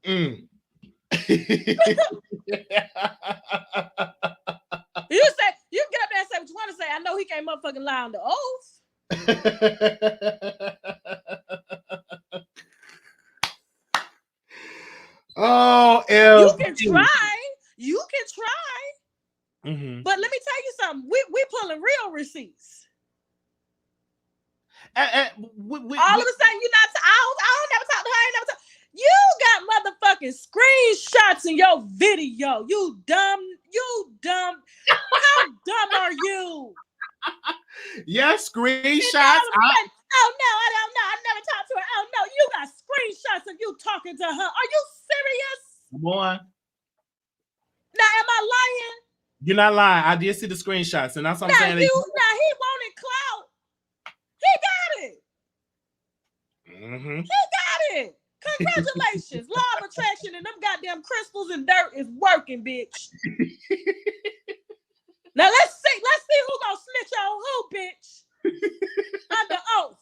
Mm. You get up there and say what you want to say. I know he can't motherfucking lie on the oath. Oh, you can try. Mm-hmm. But let me tell you something. We pulling real receipts. All of a sudden, you're not. I don't never talk to her. I ain't never talk. You got motherfucking screenshots in your video. You dumb. How dumb are you? Yeah, screenshots. Oh no, I don't know. I never talked to her. Oh no, you got screenshots of you talking to her. Are you serious? Come on. Now, am I lying? You're not lying. I did see the screenshots, and that's what I'm saying. He wanted clout. He got it. Mm-hmm. He got it. Congratulations. Law of attraction and them goddamn crystals and dirt is working, bitch. Now let's see who gonna snitch on who, bitch. Under oath.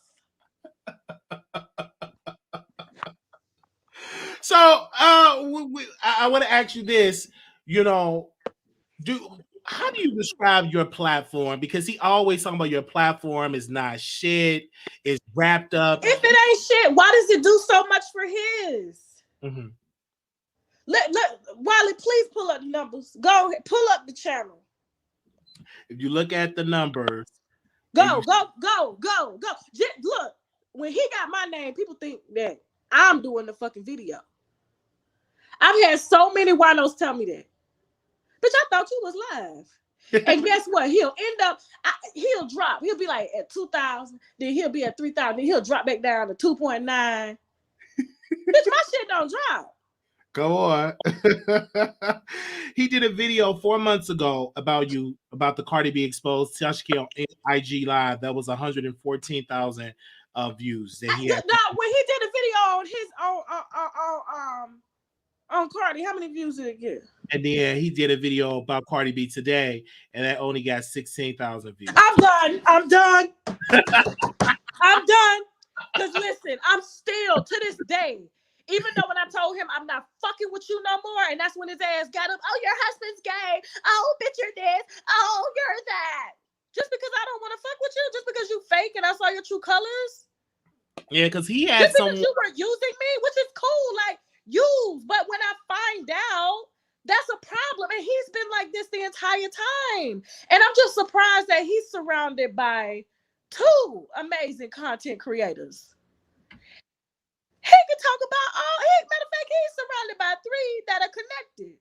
So I want to ask you this, you know, how do you describe your platform? Because he always talking about your platform is not shit, it's wrapped up. If it ain't shit, why does it do so much for his? Mm-hmm. Let Wiley, please pull up the numbers. Go ahead, pull up the channel. If you look at the numbers, go. Just look, when he got my name, people think that I'm doing the fucking video. I've had so many winos tell me that. Bitch, I thought you was live. And guess what? He'll end up, he'll drop. He'll be like at 2,000, then he'll be at 3,000, then he'll drop back down to 2.9. Bitch, my shit don't drop. Go on. He did a video 4 months ago about the Cardi B exposed Tasha on IG Live. That was 114,000 views. That he had. No, when he did a video on his on Cardi, how many views did it get? And then he did a video about Cardi B today, and that only got 16,000 views. I'm done. Because listen, I'm still to this day. Even though when I told him I'm not fucking with you no more, and that's when his ass got up, oh, your husband's gay. Oh, bitch, you're this. Oh, you're that. Just because I don't want to fuck with you, just because you fake and I saw your true colors. Yeah, because he had just because you were using me, which is cool, like use. But when I find out, that's a problem. And he's been like this the entire time. And I'm just surprised that he's surrounded by 2 amazing content creators. He can talk about all. Matter of fact, he's surrounded by 3 that are connected.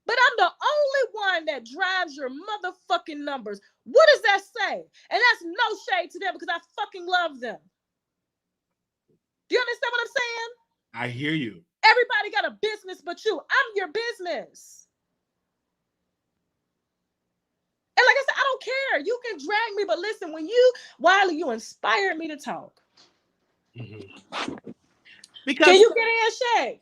But I'm the only one that drives your motherfucking numbers. What does that say? And that's no shade to them because I fucking love them. Do you understand what I'm saying? I hear you. Everybody got a business but you. I'm your business. And like I said, I don't care. You can drag me, but listen, when Wiley, you inspired me to talk. Because can you get in, Shay?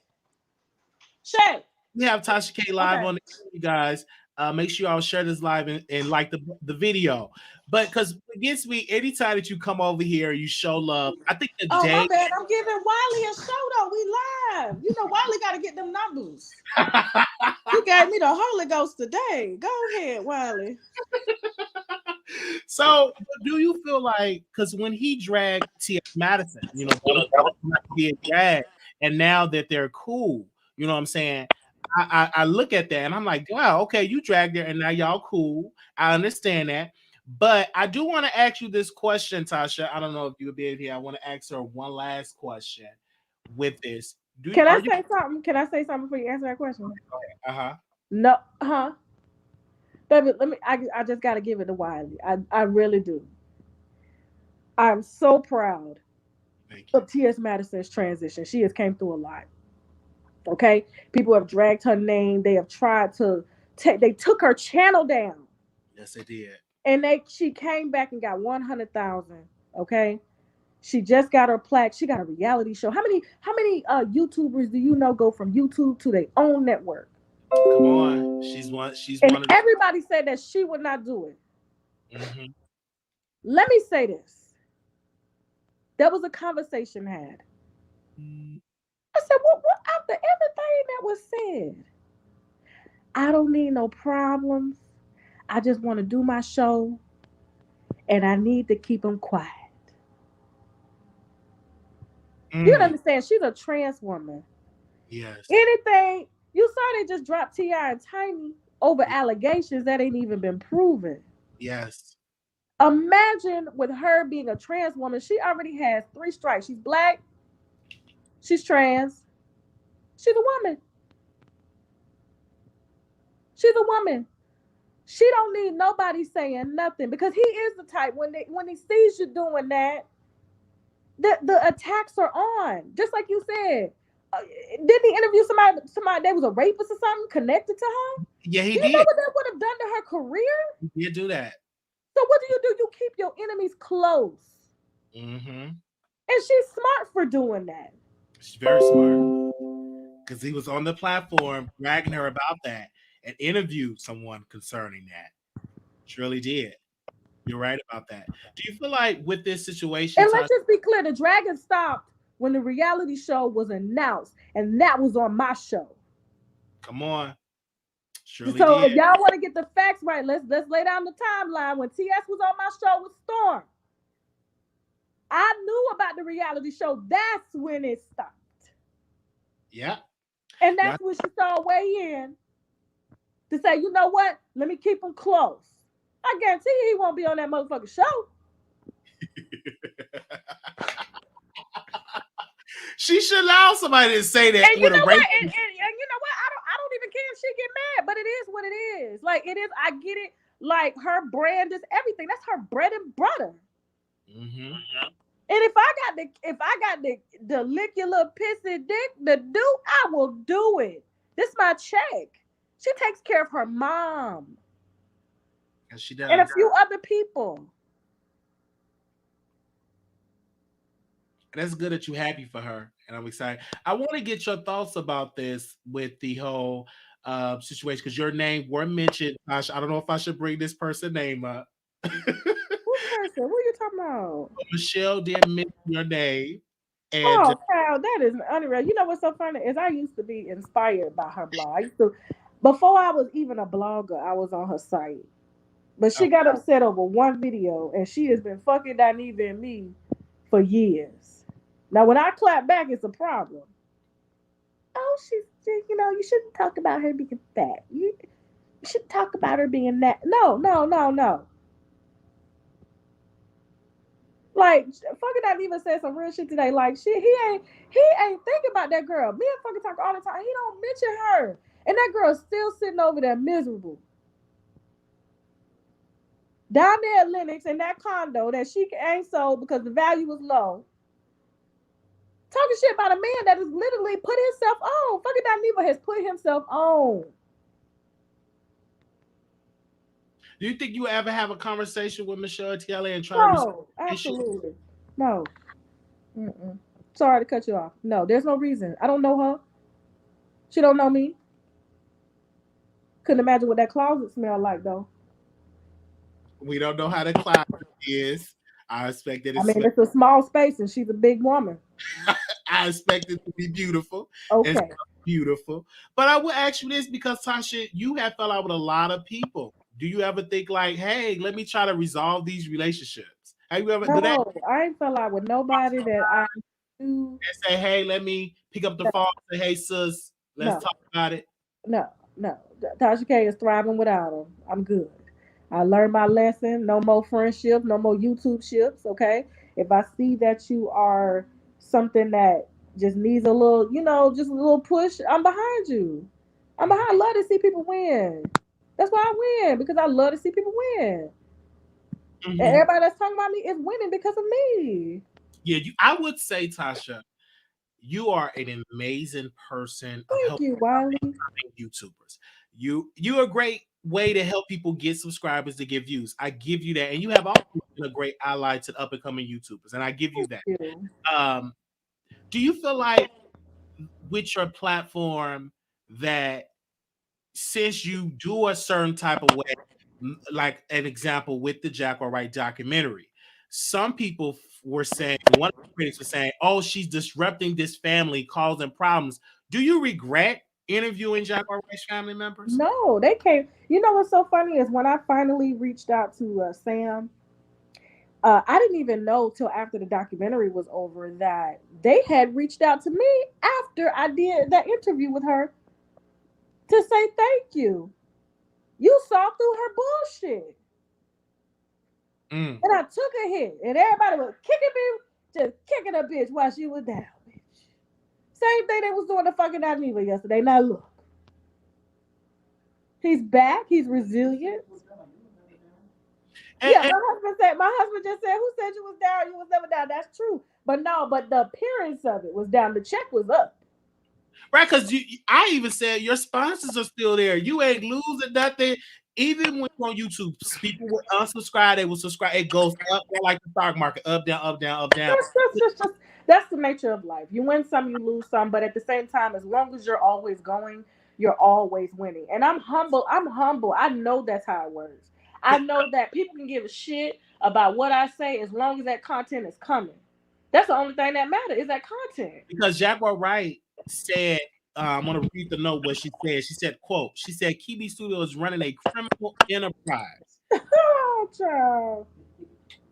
Shay. We have Tasha K live Okay. on the you guys. Make sure y'all share this live and like the video. But because it gets me anytime that you come over here, you show love. I think the Oh, day. my bad. I'm giving Wiley a show, though. We live. You know, Wiley got to get them numbers. You gave me the Holy Ghost today. Go ahead, Wiley. So, do you feel like, because when he dragged T.S. Madison, you know, that was being dragged, and now that they're cool, you know what I'm saying? I look at that and I'm like, wow, okay, you dragged her and now y'all cool. I understand that. But I do want to ask you this question, Tasha. I don't know if you would be able to hear. I want to ask her one last question with this. Can I say something? Can I say something before you answer that question? No, baby, let me. I just got to give it to Wiley. I really do. I'm so proud of T.S. Madison's transition. She has came through a lot. Okay, people have dragged her name. They have tried to take. They took her channel down. Yes, they did. And she came back and got 100,000. Okay, she just got her plaque. She got a reality show. How many YouTubers do you know go from YouTube to their own network? Come on, she's one. And everybody said that she would not do it. Mm-hmm. Let me say this. There was a conversation had. I said, what after everything that was said? I don't need no problems. I just want to do my show. And I need to keep them quiet. You don't understand, she's a trans woman. Yes. Anything, you saw they just dropped T.I. and Tiny over allegations that ain't even been proven. Yes. Imagine with her being a trans woman, she already has 3 strikes. She's black, she's trans, she's a woman. She's a woman. She don't need nobody saying nothing because he is the type when he sees you doing that, the attacks are on. Just like you said. Didn't he interview somebody that was a rapist or something connected to her? Yeah, he did. did. You know what that would have done to her career? He did do that. So what do? You keep your enemies close. Mm-hmm. And she's smart for doing that. She's very smart. Because he was on the platform bragging her about that and interviewed someone concerning that. She really did. You're right about that. Do you feel like with this situation... And let's just be clear, the dragon stopped when the reality show was announced, and that was on my show. Come on. Surely so did. If y'all want to get the facts right, let's lay down the timeline. When TS was on my show with Storm, I knew about the reality show. That's when it stopped. Yeah. And that's when she saw a way in to say, you know what? Let me keep them close. I guarantee you he won't be on that motherfucking show. She should allow somebody to say that. And you know what? And you know what? I don't even care if she get mad, but it is what it is. Like it is. I get it. Like her brand is everything. That's her bread and butter. Mm-hmm. And if I got the lick your little pissy dick to do, I will do it. This is my check. She takes care of her mom. And she does. And a few other people. That's good that you're happy for her, and I'm excited. I want to get your thoughts about this with the whole situation because your name were mentioned. Tasha, I don't know if I should bring this person's name up. What person? What are you talking about? Michelle did mention your name. And oh, child, that is unreal. You know what's so funny is I used to be inspired by her blog. Before I was even a blogger, I was on her site. But she got upset over one video, and she has been fucking Daniva and me for years. Now, when I clap back, it's a problem. Oh, you shouldn't talk about her being fat. You should talk about her being that. No. Like, fucking Daniva said some real shit today. Like, he ain't thinking about that girl. Me and fucking talk all the time. He don't mention her. And that girl's still sitting over there miserable. Down there at Lennox in that condo that she ain't sold because the value was low. Talking shit about a man that has literally put himself on. Fucking Daniva has put himself on. Do you think you ever have a conversation with Michelle Tiele and try to... No, absolutely. No. Mm-mm. Sorry to cut you off. No, there's no reason. I don't know her. She don't know me. Couldn't imagine what that closet smelled like though. We don't know how the closet is. I expect it. I mean, it's a small space, and she's a big woman. I expect it to be beautiful. Okay. It's beautiful. But I will ask you this because, Tasha, you have fell out with a lot of people. Do you ever think like, hey, let me try to resolve these relationships? Have you ever No, do that? I ain't fell out with nobody that I knew. And say, hey, let me pick up the phone and say, hey, sis, let's talk about it. No. Tasha K is thriving without him. I'm good. I learned my lesson. No more friendships, no more YouTube ships, okay? If I see that you are something that just needs a little, just a little push, I'm behind you. I love to see people win. That's why I win, because I love to see people win. Mm-hmm. And everybody that's talking about me is winning because of me. Yeah, I would say, Tasha, you are an amazing person. Thank you, Wiley. YouTubers. You're a great way to help people get subscribers to get views. I give you that, and you have also been a great ally to up and coming YouTubers, and I give you that. Do you feel like with your platform that since you do a certain type of way, like an example with the Jack or Right documentary, some people were saying, one of the critics was saying, oh, she's disrupting this family, causing problems. Do you regret interviewing Jack or Right's family members? No, they came. You know what's so funny is when I finally reached out to Sam, I didn't even know till after the documentary was over that they had reached out to me after I did that interview with her to say thank you. You saw through her bullshit. And I took a hit, and everybody was kicking me, just kicking a bitch while she was down, bitch. Same thing they was doing to fucking Aniva yesterday. Now look, he's back. He's resilient. My husband just said, who said you was down? You was never down. That's true. But the appearance of it was down. The check was up. Right, because I even said your sponsors are still there. You ain't losing nothing. Even when on YouTube, people will unsubscribe, they will subscribe. It goes up like the stock market, up, down, up, down, up, down. That's the nature of life. You win some, you lose some. But at the same time, as long as you're always going, you're always winning. And I'm humble. I know that's how it works. I know that people can give a shit about what I say as long as that content is coming. That's the only thing that matters is that content. Because Jaguar Wright said, I'm going to read the note what she said. She said, quote, she said, Kibi Studio is running a criminal enterprise. Oh, child.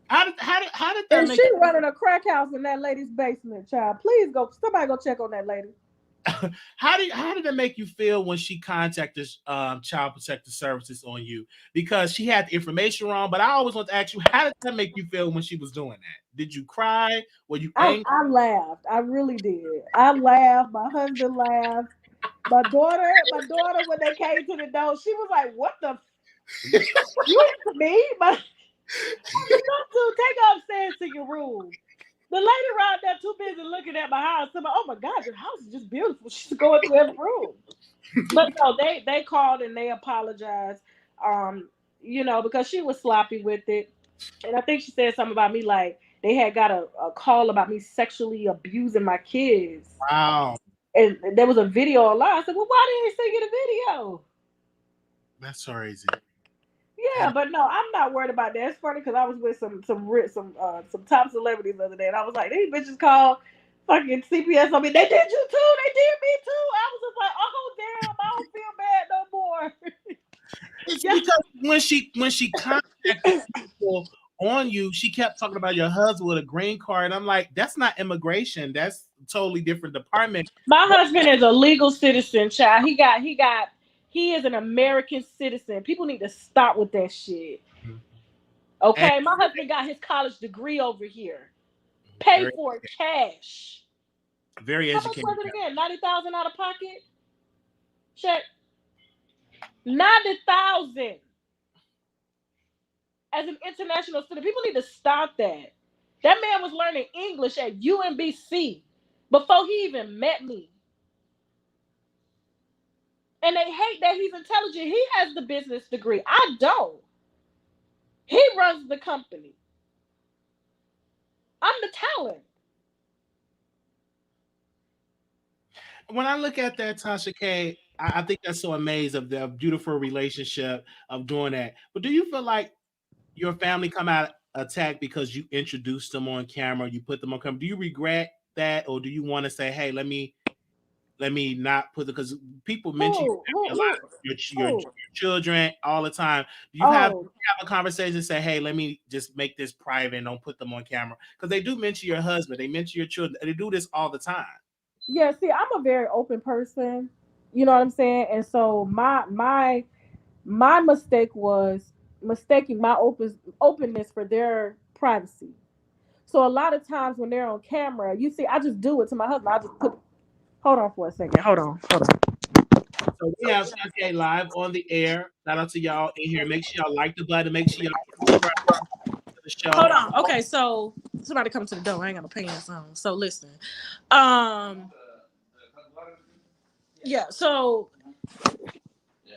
How did that and make she running a crack house in that lady's basement, child. Please somebody go check on that lady. How did it make you feel when she contacted Child Protective Services on you? Because she had the information wrong, but I always want to ask you, how did that make you feel when she was doing that? Did you cry? Were you angry? I laughed. I really did. I laughed. My husband laughed. My daughter, when they came to the door, she was like, "What the? You to me? But take her upstairs to your room." The lady around there too busy looking at my house. I'm like, oh my God, your house is just beautiful. She's going through every room. But no, they called and they apologized, because she was sloppy with it. And I think she said something about me like they had got a call about me sexually abusing my kids. Wow. And there was a video online. I said, well, why didn't they get a video? That's crazy. Yeah, but no, I'm not worried about that. It's funny because I was with some top celebrities the other day, and I was like, these bitches called fucking CPS on me. They did you too. They did me too. I was just like, oh damn, I don't feel bad no more. It's because when she contacted people on you, she kept talking about your husband with a green card. And I'm like, that's not immigration. That's a totally different department. My husband is a legal citizen, child. He is an American citizen. People need to stop with that shit. Okay, my husband got his college degree over here. Paid for it cash. Very educated. How much was it again? $90,000 out of pocket? Check. $90,000 as an international student. People need to stop that. That man was learning English at UMBC before he even met me. And they hate that he's intelligent. He has the business degree. I don't. He runs the company. I'm the talent. When I look at that, Tasha K, I think that's so amazing of the beautiful relationship of doing that. But do you feel like your family come out attack because you introduced them on camera, you put them on camera? Do you regret that, or do you want to say, "Hey, let me not put it," because people mention a lot of your children all the time. You have a conversation and say, "Hey, let me just make this private and don't put them on camera," because they do mention your husband, they mention your children, they do this all the time. Yeah, see, I'm a very open person. You know what I'm saying? And so my mistake was mistaking my openness for their privacy. So a lot of times when they're on camera, you see, I just do it to my husband. I just put. Hold on for a second. Hold on. So we have Tasha live on the air. Shout out to y'all in here. Make sure y'all like the button. Make sure y'all subscribe to the show. Hold on. Okay, so somebody come to the door. I ain't got no pants on. So listen. Yeah, so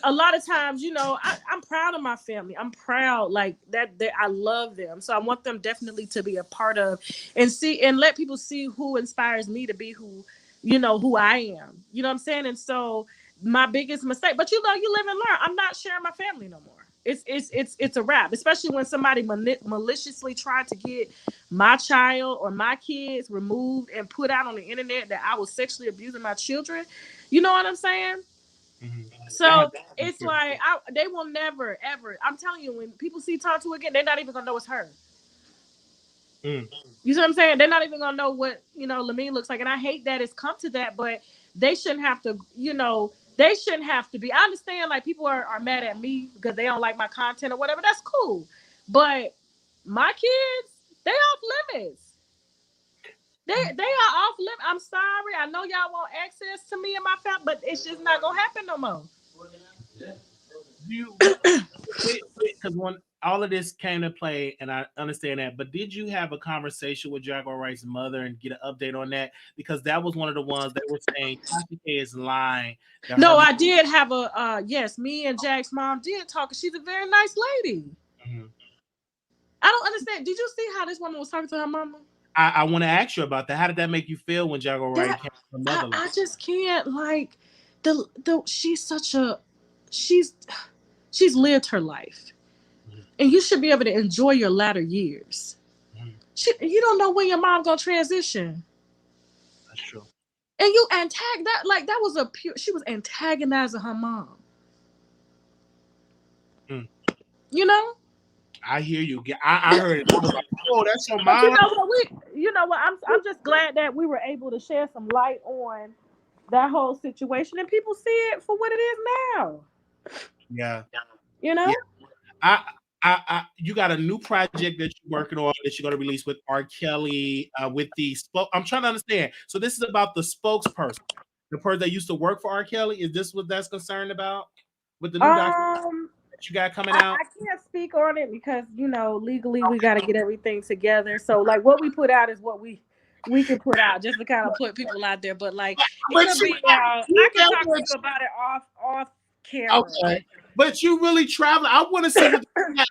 a lot of times, you know, I'm proud of my family. I'm proud like that I love them. So I want them definitely to be a part of and see and let people see who inspires me to be who, you know, who I am. You know what I'm saying? And so my biggest mistake, but you know, you live and learn. I'm not sharing my family no more. It's a wrap, especially when somebody maliciously tried to get my child or my kids removed and put out on the internet that I was sexually abusing my children. You know what I'm saying? Mm-hmm. So it's like they will never ever. I'm telling you, when people see Tonto again, they're not even gonna know it's her. You see what I'm saying? They're not even gonna know what, you know, Lamine looks like, and I hate that it's come to that. But they shouldn't have to, you know, they shouldn't have to be. I understand like people are mad at me because they don't like my content or whatever. That's cool, but my kids, they off limits. They are off limits. I'm sorry. I know y'all want access to me and my family, but it's just not gonna happen no more. Because when all of this came to play, and I understand that, but did you have a conversation with Jaguar Wright's mother and get an update on that? Because that was one of the ones that were saying Tasha K is lying. No, I did have a yes. Me and Jack's mom did talk. She's a very nice lady. Mm-hmm. I don't understand. Did you see how this woman was talking to her mama? I want to ask you about that. How did that make you feel when Jaguar Wright came to her mother? I just can't like she's such a she's lived her life, and you should be able to enjoy your latter years. You don't know when your mom gonna transition. That's true. And you that was she was antagonizing her mom. You know. I hear you. I heard it. I was like, "Oh, that's your mom." You know what? I'm just glad that we were able to share some light on that whole situation, and people see it for what it is now. Yeah. You know. Yeah. You got a new project that you're working on that you're going to release with R. Kelly with the I'm trying to understand. So this is about the spokesperson, the person that used to work for R. Kelly. Is this what that's concerned about with the new documentary that you got coming out? I can't speak on it because, you know, legally we got to get everything together. So like what we put out is what we can put out just to kind of put people out there. But like, I can talk to you about it off camera. Okay. But you really travel. I want to see what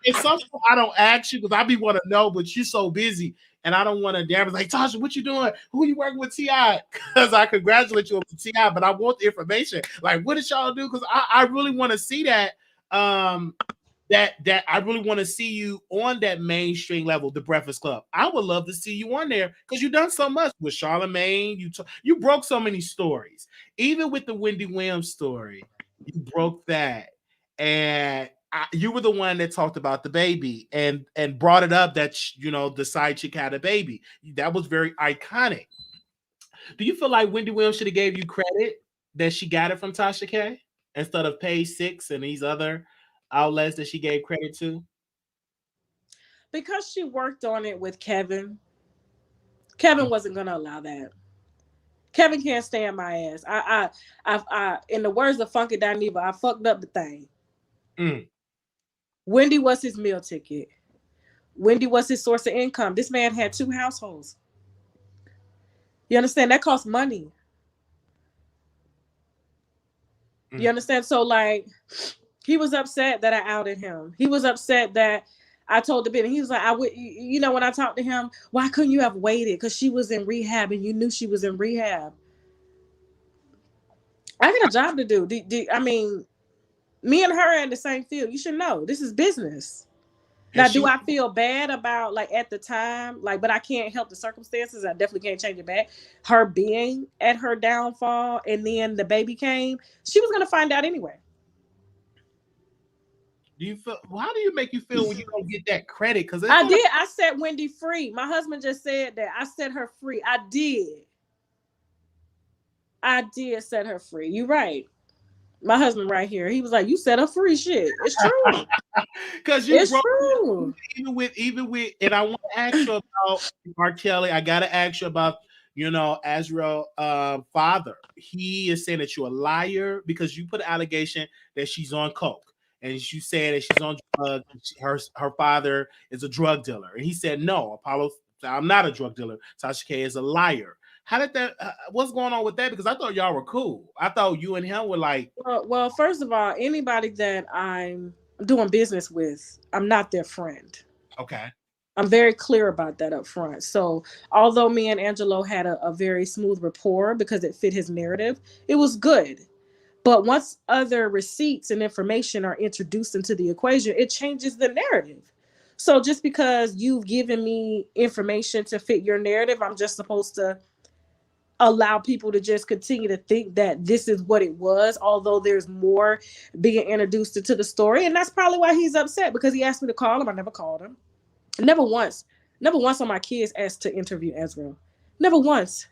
if something I don't ask you because I be want to know, but you're so busy and I don't want to damage like Tasha, what you doing? Who you working with T.I.? Because I congratulate you on T.I., but I want the information. Like, what did y'all do? Because I really want to see that. That I really want to see you on that mainstream level, the Breakfast Club. I would love to see you on there because you've done so much with Charlamagne. You broke so many stories, even with the Wendy Williams story. You broke that. And you were the one that talked about the baby and brought it up that, you know, the side chick had a baby. That was very iconic. Do you feel like Wendy Williams should have gave you credit that she got it from Tasha K instead of Page 6 and these other outlets that she gave credit to? Because she worked on it with Kevin. Kevin wasn't going to allow that. Kevin can't stand my ass. I in the words of Funky Dineva, I fucked up the thing. Wendy was his meal ticket. Wendy was his source of income. This man had 2 households. You understand? That costs money. You understand? So like, he was upset that I outed him. He was upset that I told the bit. He was like, you know, when I talked to him, why couldn't you have waited? Because she was in rehab and you knew she was in rehab. I got a job to do. I mean, me and her are in the same field. You should know this is business. Now, do I feel bad about like at the time, like, but I can't help the circumstances. I definitely can't change it back. Her being at her downfall, and then the baby came. She was gonna find out anyway. Do you feel? How do you make you feel when you don't get that credit? Because I did. I set Wendy free. My husband just said that I set her free. I did set her free. You're right. My husband right here. He was like, "You set her free." Shit, it's true. Because it's true. Even with, and I want to ask you about R. Kelly. I gotta ask you about, Azriel's father. He is saying that you're a liar because you put an allegation that she's on coke, and you said that she's on drugs. Her father is a drug dealer, and he said no. Apollo, I'm not a drug dealer. Tasha K is a liar. How did that? What's going on with that? Because I thought y'all were cool. I thought you and him were like. Well, first of all, anybody that I'm doing business with, I'm not their friend. Okay. I'm very clear about that up front. So, although me and Angelo had a very smooth rapport because it fit his narrative, it was good. But once other receipts and information are introduced into the equation, it changes the narrative. So, just because you've given me information to fit your narrative, I'm just supposed to allow people to just continue to think that this is what it was, although there's more being introduced into the story. And that's probably why he's upset, because he asked me to call him. I never called him. Never once on my kids asked to interview Azriel. Never once.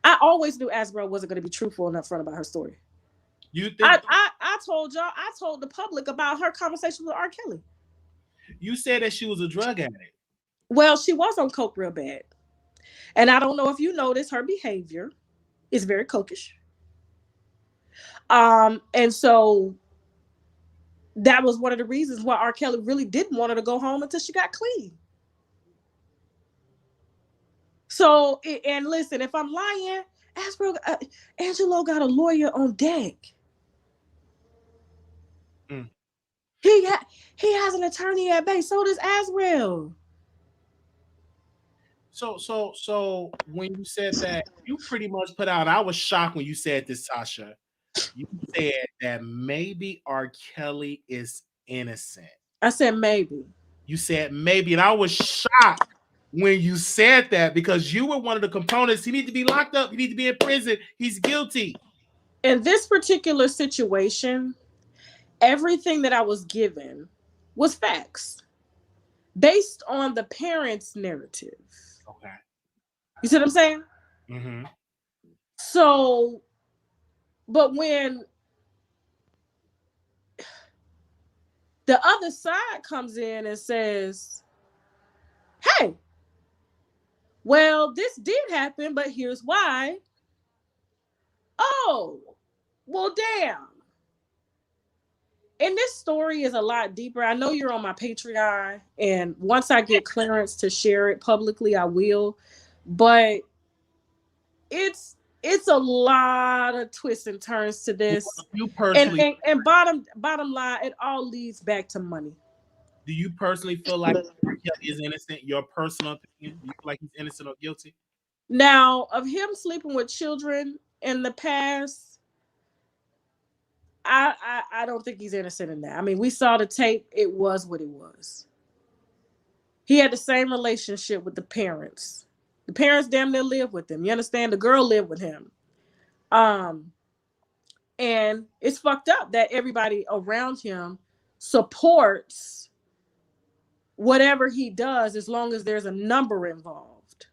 I always knew Azriel wasn't going to be truthful and upfront about her story. You think I told y'all, I told the public about her conversation with R. Kelly. You said that she was a drug addict. Well, she was on coke real bad. And I don't know if you notice, her behavior is very cokish. And so that was one of the reasons why R. Kelly really didn't want her to go home until she got clean. So, and listen, if I'm lying, Angelo got a lawyer on deck. Mm. He has an attorney at bay. So does Azriel. So when you said that, you pretty much put out, I was shocked when you said this, Tasha. You said that maybe R. Kelly is innocent. I said maybe. You said maybe, and I was shocked when you said that, because you were one of the components. He needs to be locked up. He needs to be in prison. He's guilty. In this particular situation, everything that I was given was facts based on the parents' narrative. Okay. You see what I'm saying? Mm-hmm. So, but when the other side comes in and says, hey, well, this did happen, but here's why. Oh, well, damn. And this story is a lot deeper. I know you're on my Patreon, and once I get clearance to share it publicly, I will. But it's a lot of twists and turns to this. You personally, and bottom line, it all leads back to money. Do you personally feel like Kelly is innocent? Your personal opinion? Do you feel like he's innocent or guilty? Now, of him sleeping with children in the past, I don't think he's innocent in that. I mean, we saw the tape. It was what it was. He had the same relationship with the parents. The parents damn near lived with him. You understand? The girl lived with him. And it's fucked up that everybody around him supports whatever he does as long as there's a number involved.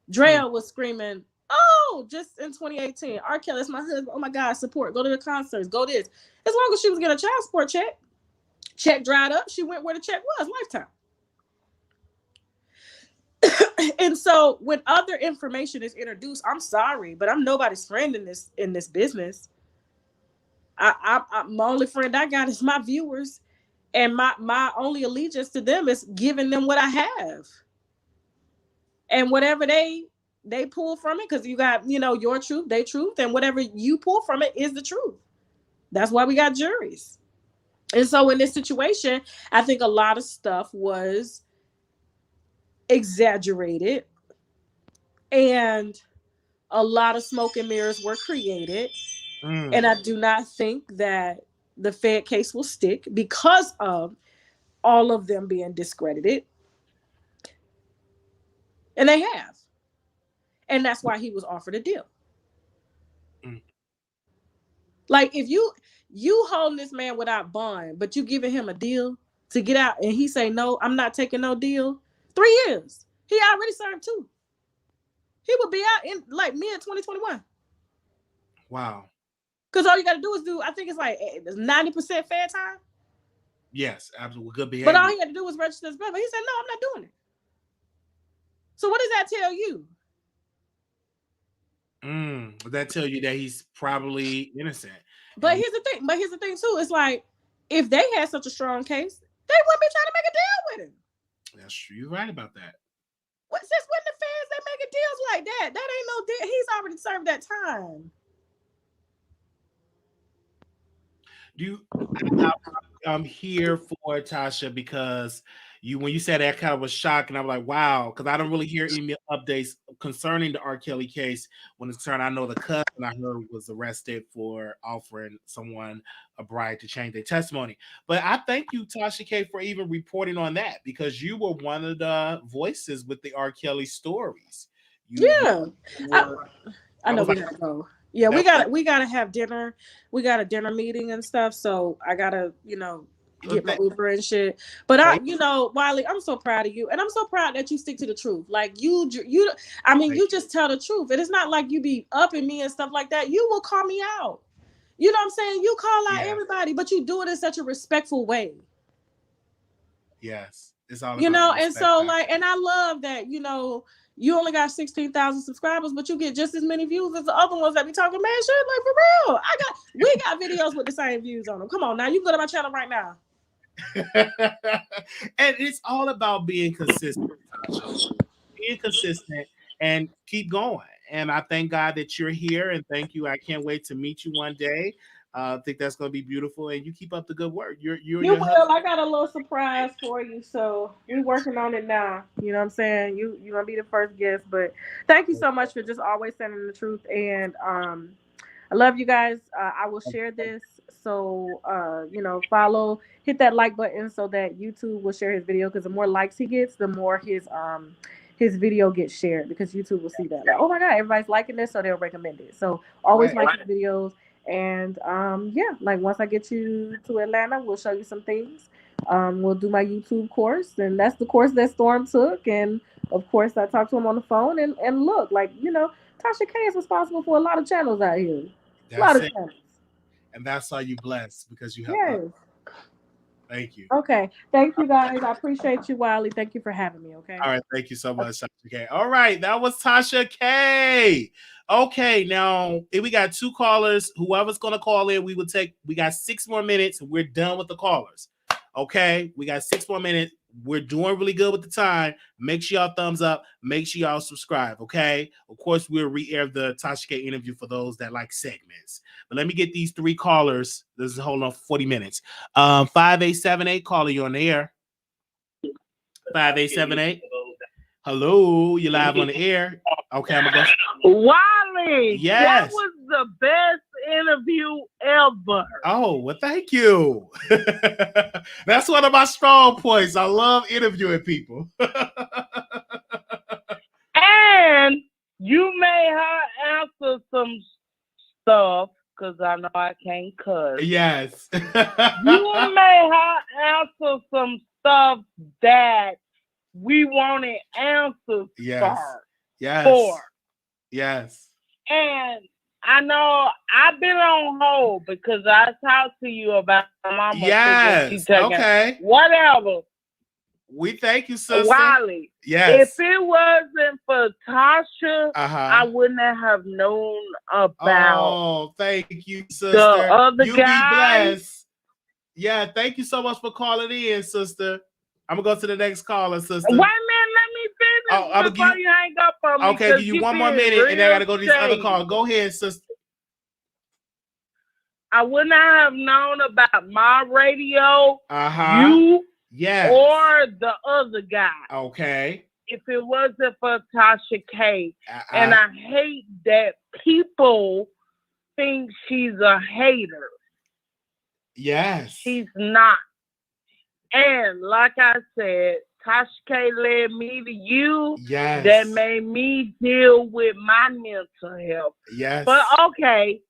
Drea was screaming, oh, just in 2018, R. Kelly's my husband. Oh my God, support. Go to the concerts. Go this. As long as she was getting a child support check, check dried up, she went where the check was, Lifetime. And so when other information is introduced, I'm sorry, but I'm nobody's friend in this business. My only friend I got is my viewers, and my only allegiance to them is giving them what I have, and whatever they pull from it, because you got your truth, their truth, and whatever you pull from it is the truth. That's why we got juries. And so in this situation, I think a lot of stuff was exaggerated, and a lot of smoke and mirrors were created. And I do not think that the Fed case will stick because of all of them being discredited. And they have. And that's why he was offered a deal. Like, if you holding this man without bond, but you giving him a deal to get out, and he say, no, I'm not taking no deal. 3 years. He already served 2. He would be out in like mid 2021. Wow. Because all you got to do is I think it's like 90% fair time. Yes, absolutely. Good behavior. But all he had to do was register his brother. He said, no, I'm not doing it. So what does that tell you? That tell you that he's probably innocent. But here's the thing too. It's like, if they had such a strong case, they wouldn't be trying to make a deal with him. That's true. You're right about that. Since when the feds they making deals like that? That ain't no deal. He's already served that time. I'm here for Tasha because when you said that, kind of was shocking. I'm like, wow, because I don't really hear email updates concerning the R. Kelly case. When it's concerned, I know the cousin I heard was arrested for offering someone a bribe to change their testimony. But I thank you, Tasha K, for even reporting on that, because you were one of the voices with the R. Kelly stories. I know we gotta go. Yeah, we gotta have dinner. We got a dinner meeting and stuff. So I gotta, get my Uber and shit. But Wiley, I'm so proud of you, and I'm so proud that you stick to the truth. Like you just tell the truth. And it's not like you be upping me and stuff like that. You will call me out. You know what I'm saying? You call out everybody, but you do it in such a respectful way. Yes, it's all and so like, and I love that. You only got 16,000 subscribers, but you get just as many views as the other ones that be talking mad shit. Like, for real, we got videos with the same views on them. Come on, now you can go to my channel right now. And it's all about being consistent, and keep going. And I thank God that you're here, and thank you. I can't wait to meet you one day. I think that's going to be beautiful, and you keep up the good work. You will. I got a little surprise for you, so we're working on it now. You know what I'm saying? You're gonna be the first guest, but thank you so much for just always saying the truth. And I love you guys. I will share this, so follow, hit that like button so that YouTube will share his video, because the more likes he gets, the more his video gets shared, because YouTube will see that. Like, oh my God, everybody's liking this, so they'll recommend it. So always like his videos. And like once I get you to Atlanta, we'll show you some things. We'll do my YouTube course, and that's the course that Storm took. And of course, I talked to him on the phone. And look, like, Tasha K is responsible for a lot of channels out here. A lot of channels. And that's why you blessed, because you have. Yes. Thank you. Okay. Thank you, guys. I appreciate you, Wiley. Thank you for having me. Okay. All right. Thank you so much, Tasha K. All right. That was Tasha K. Okay. Now, if we got 2 callers, whoever's going to call in, we got 6 more minutes, and we're done with the callers. Okay. We got 6 more minutes. We're doing really good with the time. Make sure y'all thumbs up. Make sure y'all subscribe. Okay. Of course, we'll re-air the Tasha K interview for those that like segments. But let me get these 3 callers. This is hold on 40 minutes. 5878, caller, you on the air. 5878. Hello, you live on the air. Okay, I'm gonna go. Wiley, yes, that was the best interview ever. Oh, well, thank you. That's one of my strong points. I love interviewing people. And you made her answer some stuff, because I know I can't cuss. Yes. You made her answer some stuff that we wanted answers for. Yes. And I know I've been on hold because I talked to you about my mama. Yes. Okay. Whatever. We thank you, sister. Wiley. Yes. If it wasn't for Tasha, I wouldn't have known about. Oh, thank you, sister. The other you guy. Be blessed. Yeah, thank you so much for calling in, sister. I'm gonna go to the next caller, sister. Wait a minute, let me finish before you hang up on me. Okay, give you 1 more minute, and then I gotta go to this other call. Go ahead, sister. I would not have known about my radio, you, or the other guy. Okay. if it wasn't for Tasha K. And I hate that people think she's a hater. Yes. She's not. And like I said, Tasha K led me to you. Yes. That made me deal with my mental health. Yes. But okay,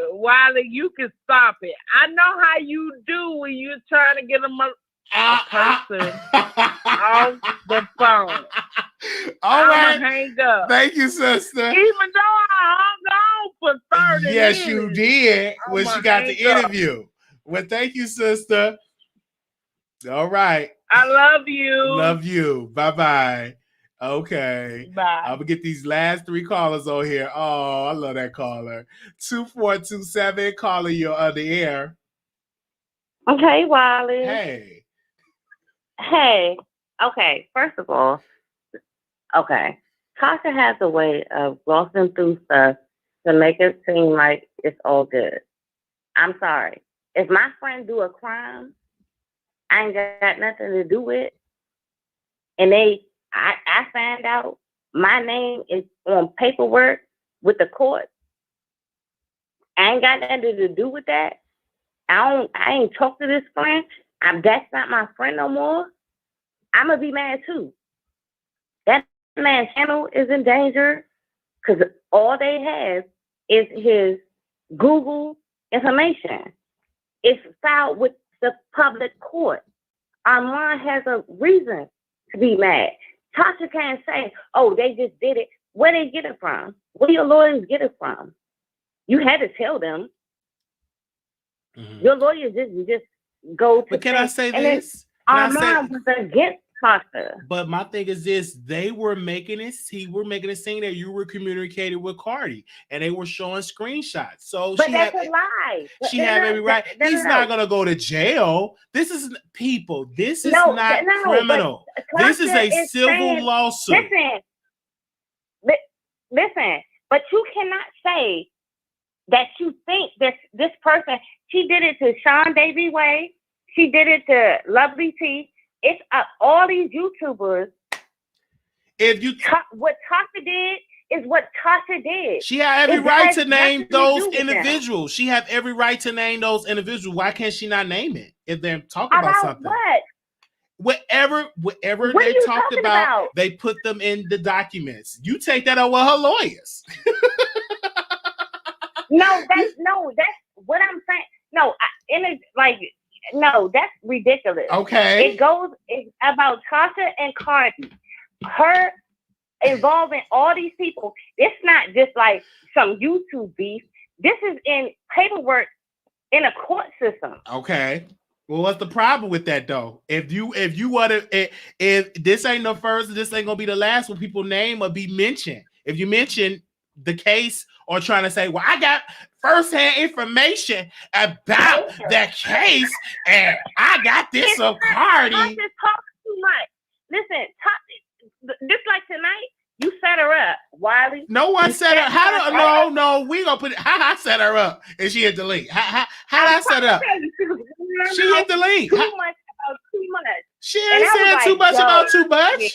Wiley, you can stop it. I know how you do when you're trying to get a person off the phone. All right. Hang up. Thank you, sister. Even though I hung on for 30 minutes. Yes, you did when she got the interview. Well, thank you, sister. All right. I love you. Love you. Bye-bye. Okay. Bye. I'm going to get these last 3 callers on here. Oh, I love that caller. 2427, caller, you're on the air. Okay, Wiley. Hey. Hey. Okay, first of all, okay. Tasha has a way of glossing through stuff to make it seem like it's all good. I'm sorry. If my friend do a crime, I ain't got nothing to do with, and I find out my name is on paperwork with the court, I ain't got nothing to do with that. I ain't talk to this friend. That's not my friend no more. I'm gonna be mad too. That man's channel is in danger because all they have is his Google information. It's filed with the public court. Armon has a reason to be mad. Tasha can't say, "Oh, they just did it." Where they get it from? Where your lawyers get it from? You had to tell them. Mm-hmm. Your lawyers just go to. But can I say this? Armon was against Tasha. But my thing is this: he were making it seem that you were communicating with Cardi, and they were showing screenshots. So, but that's a lie. She had every right. He's not gonna go to jail. This is people. This is not criminal. This is a civil lawsuit. Listen. But you cannot say that you think this person. She did it to Sean Davy Way. She did it to Lovely T. It's all these YouTubers. What Tasha did is what Tasha did. She had every right to name those individuals. She had every right to name those individuals. Why can't she not name it if they're talking about something? What? Whatever they talked about, they put them in the documents. You take that up with her lawyers. That's what I'm saying. No, that's ridiculous. Okay. It's about Tasha and Cardi. Her involving all these people. It's not just like some YouTube beef. This is in paperwork in a court system. Okay. Well, what's the problem with that though? If this ain't the first, this ain't gonna be the last when people name or be mentioned. If you mention the case or trying to say, well, I got firsthand information about that case, and I got this of Cardi. Tasha talks too much. Listen, just like tonight, you set her up, Wiley. No one set her. No, we gonna put it. How I set her up, and she hit the link. How I set her up? She hit the link. Too much about too much. She ain't saying too much about too much. Yeah.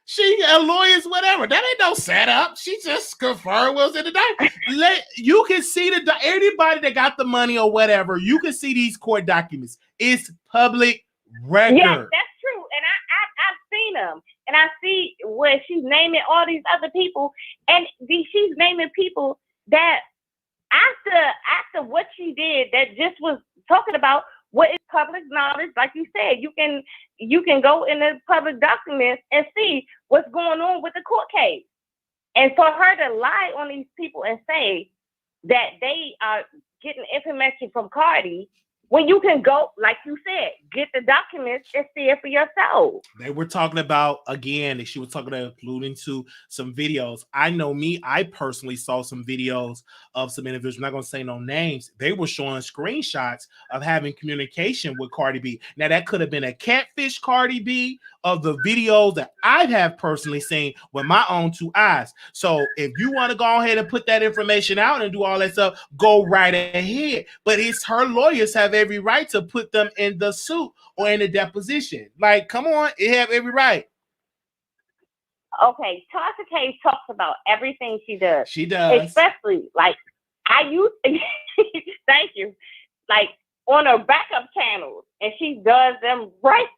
She lawyers, whatever. That ain't no setup. She just confirmed what was in the document. You can see anybody that got the money or whatever. You can see these court documents. It's public record. Yeah, that's true. And I've seen them, and I see where she's naming all these other people, and she's naming people that after what she did, that just was talking about what is public knowledge. Like you said, you can go in the public documents and see what's going on with the court case. And for her to lie on these people and say that they are getting information from Cardi, when you can go, like you said, get the documents and see it for yourself. They were talking about, again, she was talking about alluding to some videos. I personally saw some videos of some individuals, I'm not going to say no names. They were showing screenshots of having communication with Cardi B. Now, that could have been a catfish Cardi B of the videos that I have personally seen with my own 2 eyes. So if you want to go ahead and put that information out and do all that stuff, go right ahead. But it's her lawyers have every right to put them in the suit or in the deposition. Like, come on, it have every right. Okay, Tasha K talks about everything she does. She does. Especially, like, I used thank you. Like, on her backup channels, and she does them rants,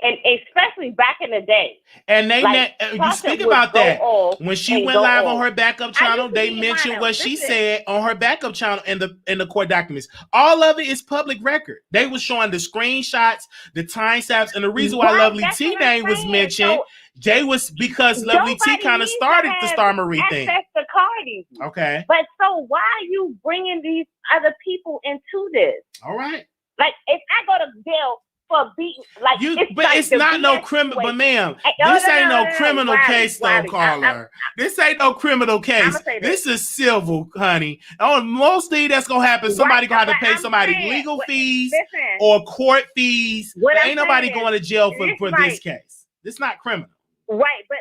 and especially back in the day. And they like, you speak about that. When she went live on her backup channel, they mentioned what she said on her backup channel in the court documents. All of it is public record. They were showing the screenshots, the time stamps, and the reason why Lovely T name was mentioned, they was because Lovely T kind of started the Star Marie thing. Access to Cardi. Okay. But so why are you bringing these other people into this? All right. Like, if I go to jail for beating, like, it's not no criminal, but ma'am, this ain't no criminal case, though, caller. This ain't no criminal case. This is civil, honey. Most thing that's gonna happen, somebody gonna have to pay somebody legal fees or court fees. Ain't nobody going to jail for this case. This not criminal. Right, but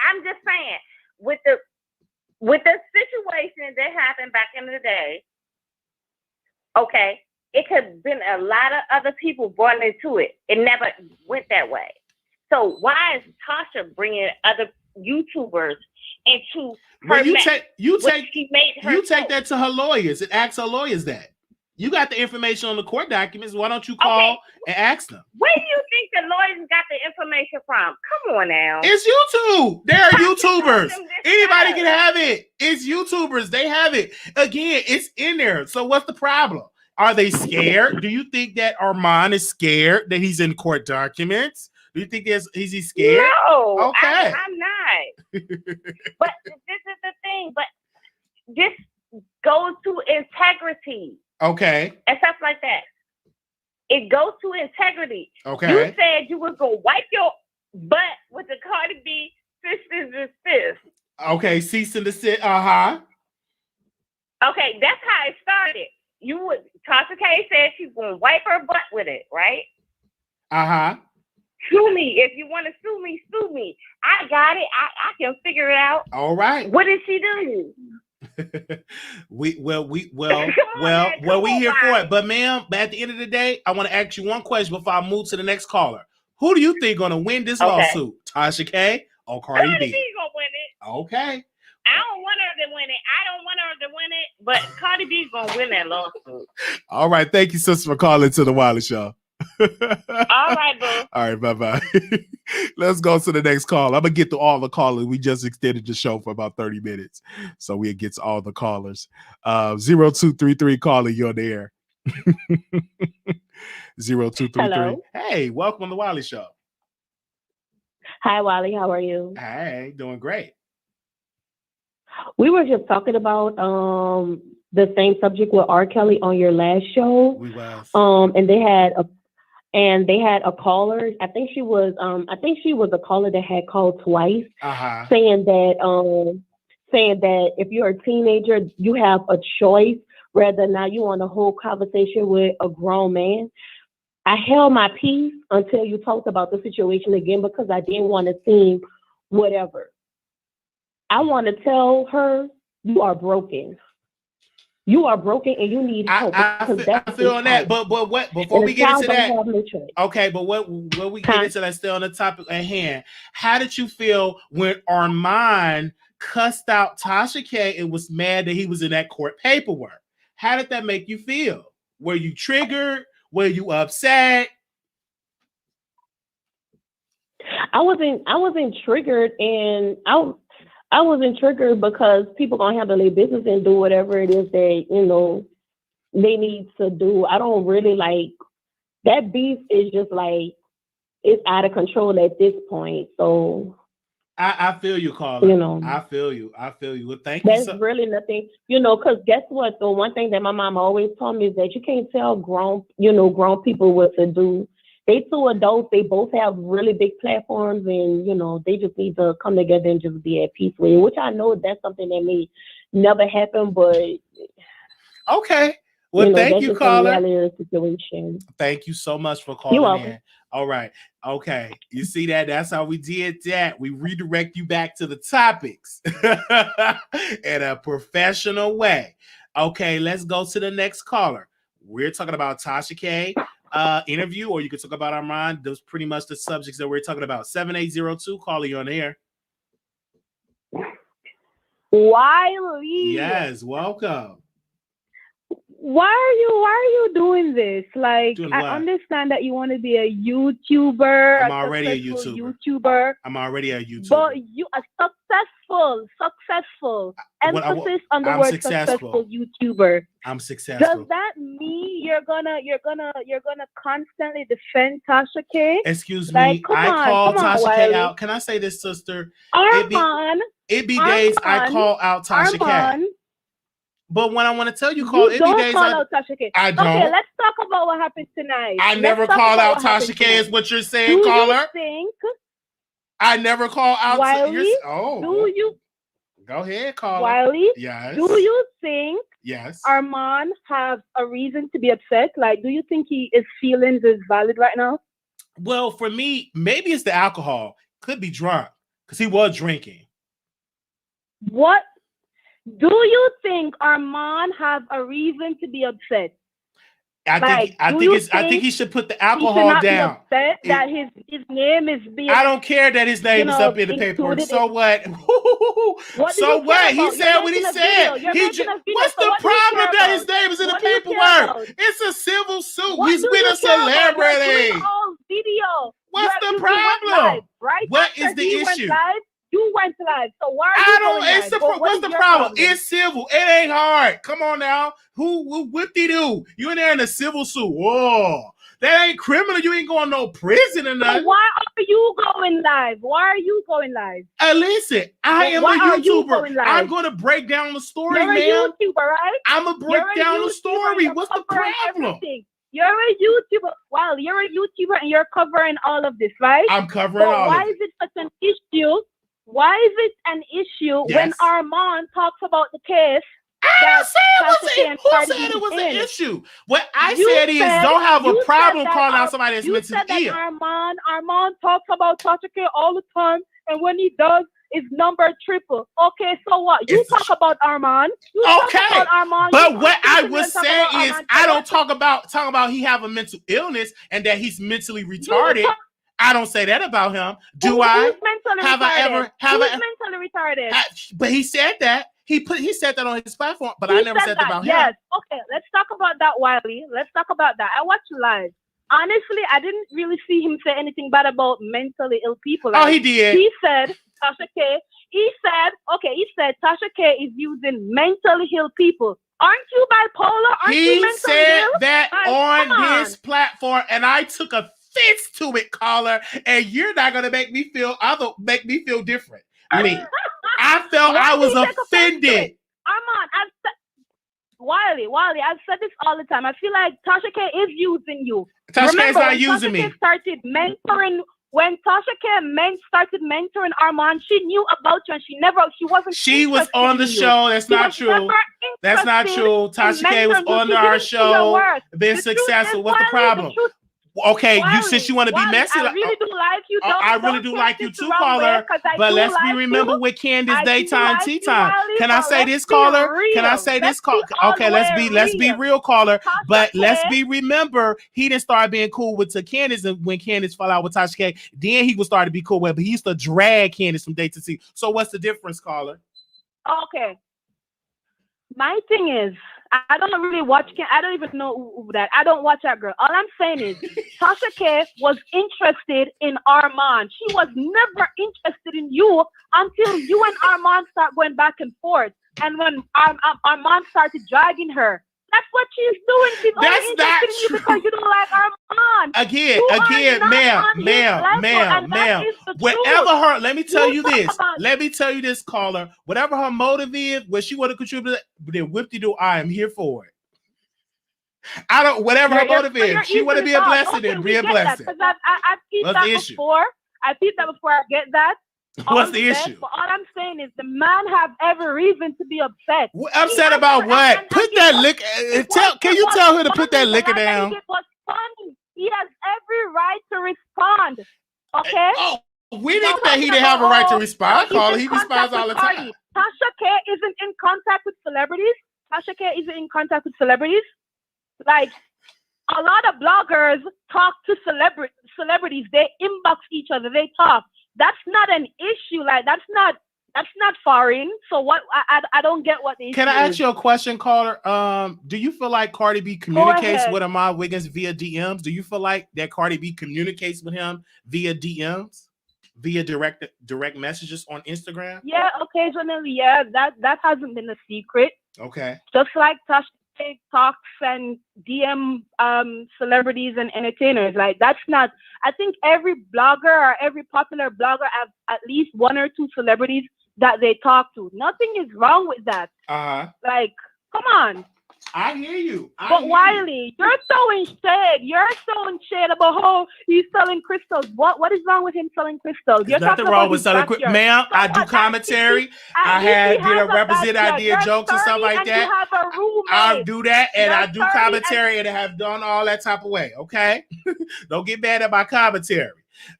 I'm just saying, with the situation that happened back in the day, okay, it could have been a lot of other people brought into it. It never went that way. So why is Tasha bringing other YouTubers into her? Well, you take that to her lawyers and ask her lawyers that. You got the information on the court documents. Why don't you call and ask them? Where do you think the lawyers got the information from? Come on now. It's YouTube. They're YouTubers. Anybody can have it. It's YouTubers. They have it. Again, it's in there. So what's the problem? Are they scared? Do you think that Armon is scared that he's in court documents? Do you think is he scared? No. Okay. I'm not. But this is the thing. But this goes to integrity. Okay. And stuff like that. It goes to integrity. Okay. You said you was going to wipe your butt with the Cardi B fist. Okay, cease and desist. Uh-huh. Okay, that's how it started. Tasha K said she's going to wipe her butt with it, right? Uh-huh. Sue me. If you want to sue me, sue me. I got it. I can figure it out. All right. What did she do? we here for it. But ma'am, at the end of the day, I want to ask you one question before I move to the next caller. Who do you think gonna win this lawsuit? Tasha K or Cardi B? Cardi B gonna win it. Okay. I don't want her to win it. I don't want her to win it, but Cardi B's gonna win that lawsuit. All right. Thank you, sister, for calling to the Wiley Show. All right, boo. All right, bye-bye. Let's go to the next call. I'm gonna get to all the callers. We just extended the show for about 30 minutes, so we'll get to all the callers. 0233 caller, you're on the air. 0233. Hello. Hey, welcome to the Wiley Show. Hi, Wiley. How are you? Hey, doing great. We were just talking about the same subject with R. Kelly on your last show. We was. And they had a caller. I think she was a caller that had called twice, saying that if you're a teenager, you have a choice whether or not you want a whole conversation with a grown man. I held my peace until you talked about the situation again because I didn't want to seem whatever. I want to tell her you are broken. You are broken and you need help. I feel on that, but what before we get into that? Okay, but what we get into that still on the topic at hand. How did you feel when Armon cussed out Tasha K and was mad that he was in that court paperwork? How did that make you feel? Were you triggered? Were you upset? I wasn't triggered, and I wasn't triggered because people gonna handle their business and do whatever it is they need to do. I don't really like that beef. Is just like it's out of control at this point. So I feel you, Carla. I feel you. Well, thank you. There's really nothing, because guess what? The one thing that my mom always told me is that you can't tell grown people what to do. They two adults, they both have really big platforms, and they just need to come together and just be at peace with it. Which I know that's something that may never happen, but okay. Well, thank you, caller. Situation. Thank you so much for calling in. All right. Okay. You see that? That's how we did that. We redirect you back to the topics in a professional way. Okay, let's go to the next caller. We're talking about Tasha K interview, or you could talk about Armon. Those pretty much the subjects that we're talking about. 7802, caller, you on the air. Wiley. Yes, welcome. Why are you doing this? Like, I understand that you want to be a YouTuber. I'm already a YouTuber. I'm already a YouTuber. But you are successful. Emphasis on the word successful YouTuber. I'm successful. Does that mean you're gonna constantly defend Tasha K? Excuse me, I call Tasha K out. Can I say this, sister? Armon. It be days I call out Tasha K. But when I want to tell you, call it be days out Tasha K. I don't. Okay, let's talk about what happened tonight. I never call out Tasha K. Is what you're saying, caller? I never call out. Wiley, do you? Go ahead, caller. Wiley, yes. Do you think Armon have a reason to be upset? Like, do you think his feelings is valid right now? Well, for me, maybe it's the alcohol. Could be drunk because he was drinking. What? Do you think Armon have a reason to be upset? I think he should put the alcohol down. That his name is being. I don't care that his name is up in the paperwork. So what? So what? He said what he said. What's the problem that his name is in the paperwork? It's a civil suit. He's with a celebrity. What's the problem? What is the issue? You went live, so why are you going live? What's the problem? It's civil. It ain't hard. Come on now. Whoop-de-doo. You in there in a civil suit. Whoa. That ain't criminal. You ain't going no prison or nothing. So why are you going live? Why are you going live? Listen, I am a YouTuber. I'm going to break down the story, man. You're a YouTuber, right? I'm going to break down the story. What's the problem? You're a YouTuber. Wow, you're a YouTuber and you're covering all of this, right? I'm covering all of it. Why is it such an issue? Why is it an issue when Armon talks about the case? Who said it was an issue? What I said is don't have a problem calling out somebody that's mentally ill. Armon talks about Tasha K all the time, and when he does, it's number triple. Okay, so what? You talk about Armon. But what I was saying is I don't talk about he have a mental illness and that he's mentally retarded. I don't say that about him. Do I? Mentally retarded? But he said that. He said that on his platform, but I never said that about him. Yes. Okay, let's talk about that, Wiley. Let's talk about that. I watched live. Honestly, I didn't really see him say anything bad about mentally ill people. Oh, he did. He said Tasha K. He said Tasha K is using mentally ill people. Aren't you bipolar? He said that on his platform, and I took offense to it, caller, and you're not gonna make me feel different. I felt I was offended. Wiley, I've said this all the time. I feel like Tasha K is using you. Tasha K is not using me. When Tasha K started mentoring Armon, she knew about you and she was on the show. That's not true. That's not true. Tasha K was on our show, been successful. What's the problem? Okay, since you want to be messy, I really do like you. I really do like you too, caller. But let's remember with Candace daytime, tea time. Can I say this, caller? Can I say this, caller? Okay, let's be real, caller. But let's remember he didn't start being cool with Candace, and when Candace fell out with Tasha K, then he would start to be cool with. But he used to drag Candace from day to tea. So what's the difference, caller? Okay. My thing is, I don't really watch. I don't even know that. I don't watch that girl. All I'm saying is, Tasha K was interested in Armon. She was never interested in you until you and Armon start going back and forth. And when Armon started dragging her, that's what she's doing. She's only interested in you because you don't like Armon. Again, ma'am. Whatever her, let me tell you this, caller. Whatever her motive is, what she want to contribute, then whip-de-doo, I am here for it. I don't. Whatever her motive is, she want to be a blessing, then be a blessing. I've peeped that before. I get that. What's the issue? But all I'm saying is the man have every reason to be upset. Upset about what? Put that liquor. Can you tell her to put that liquor down? It was funny. He has every right to respond. Okay? We didn't say he didn't have a right to respond, caller. He responds all the time. Tasha K isn't in contact with celebrities. Like, a lot of bloggers talk to celebrities. They inbox each other. They talk. That's not an issue. Like that's not foreign. So what? I don't get what the issue is. Can I ask you a question, caller? Do you feel like Cardi B communicates with Armon Wiggins via DMs? Do you feel like that Cardi B communicates with him via DMs, via direct messages on Instagram? Yeah, occasionally. Yeah, that hasn't been a secret. Okay. Just like Tasha talks and DM celebrities and entertainers. Like that's not. I think every blogger or every popular blogger have at least one or two celebrities that they talk to. Nothing is wrong with that. Like, come on. I hear you. But Wiley, you're throwing shade. You're throwing shade about how he's selling crystals. What is wrong with him selling crystals? There's nothing wrong with selling crystals. Ma'am, I do commentary. I did a represent idea jokes and stuff like that. I'll do that, and I do commentary, and I have done all that type of way. Okay? Don't get mad at my commentary.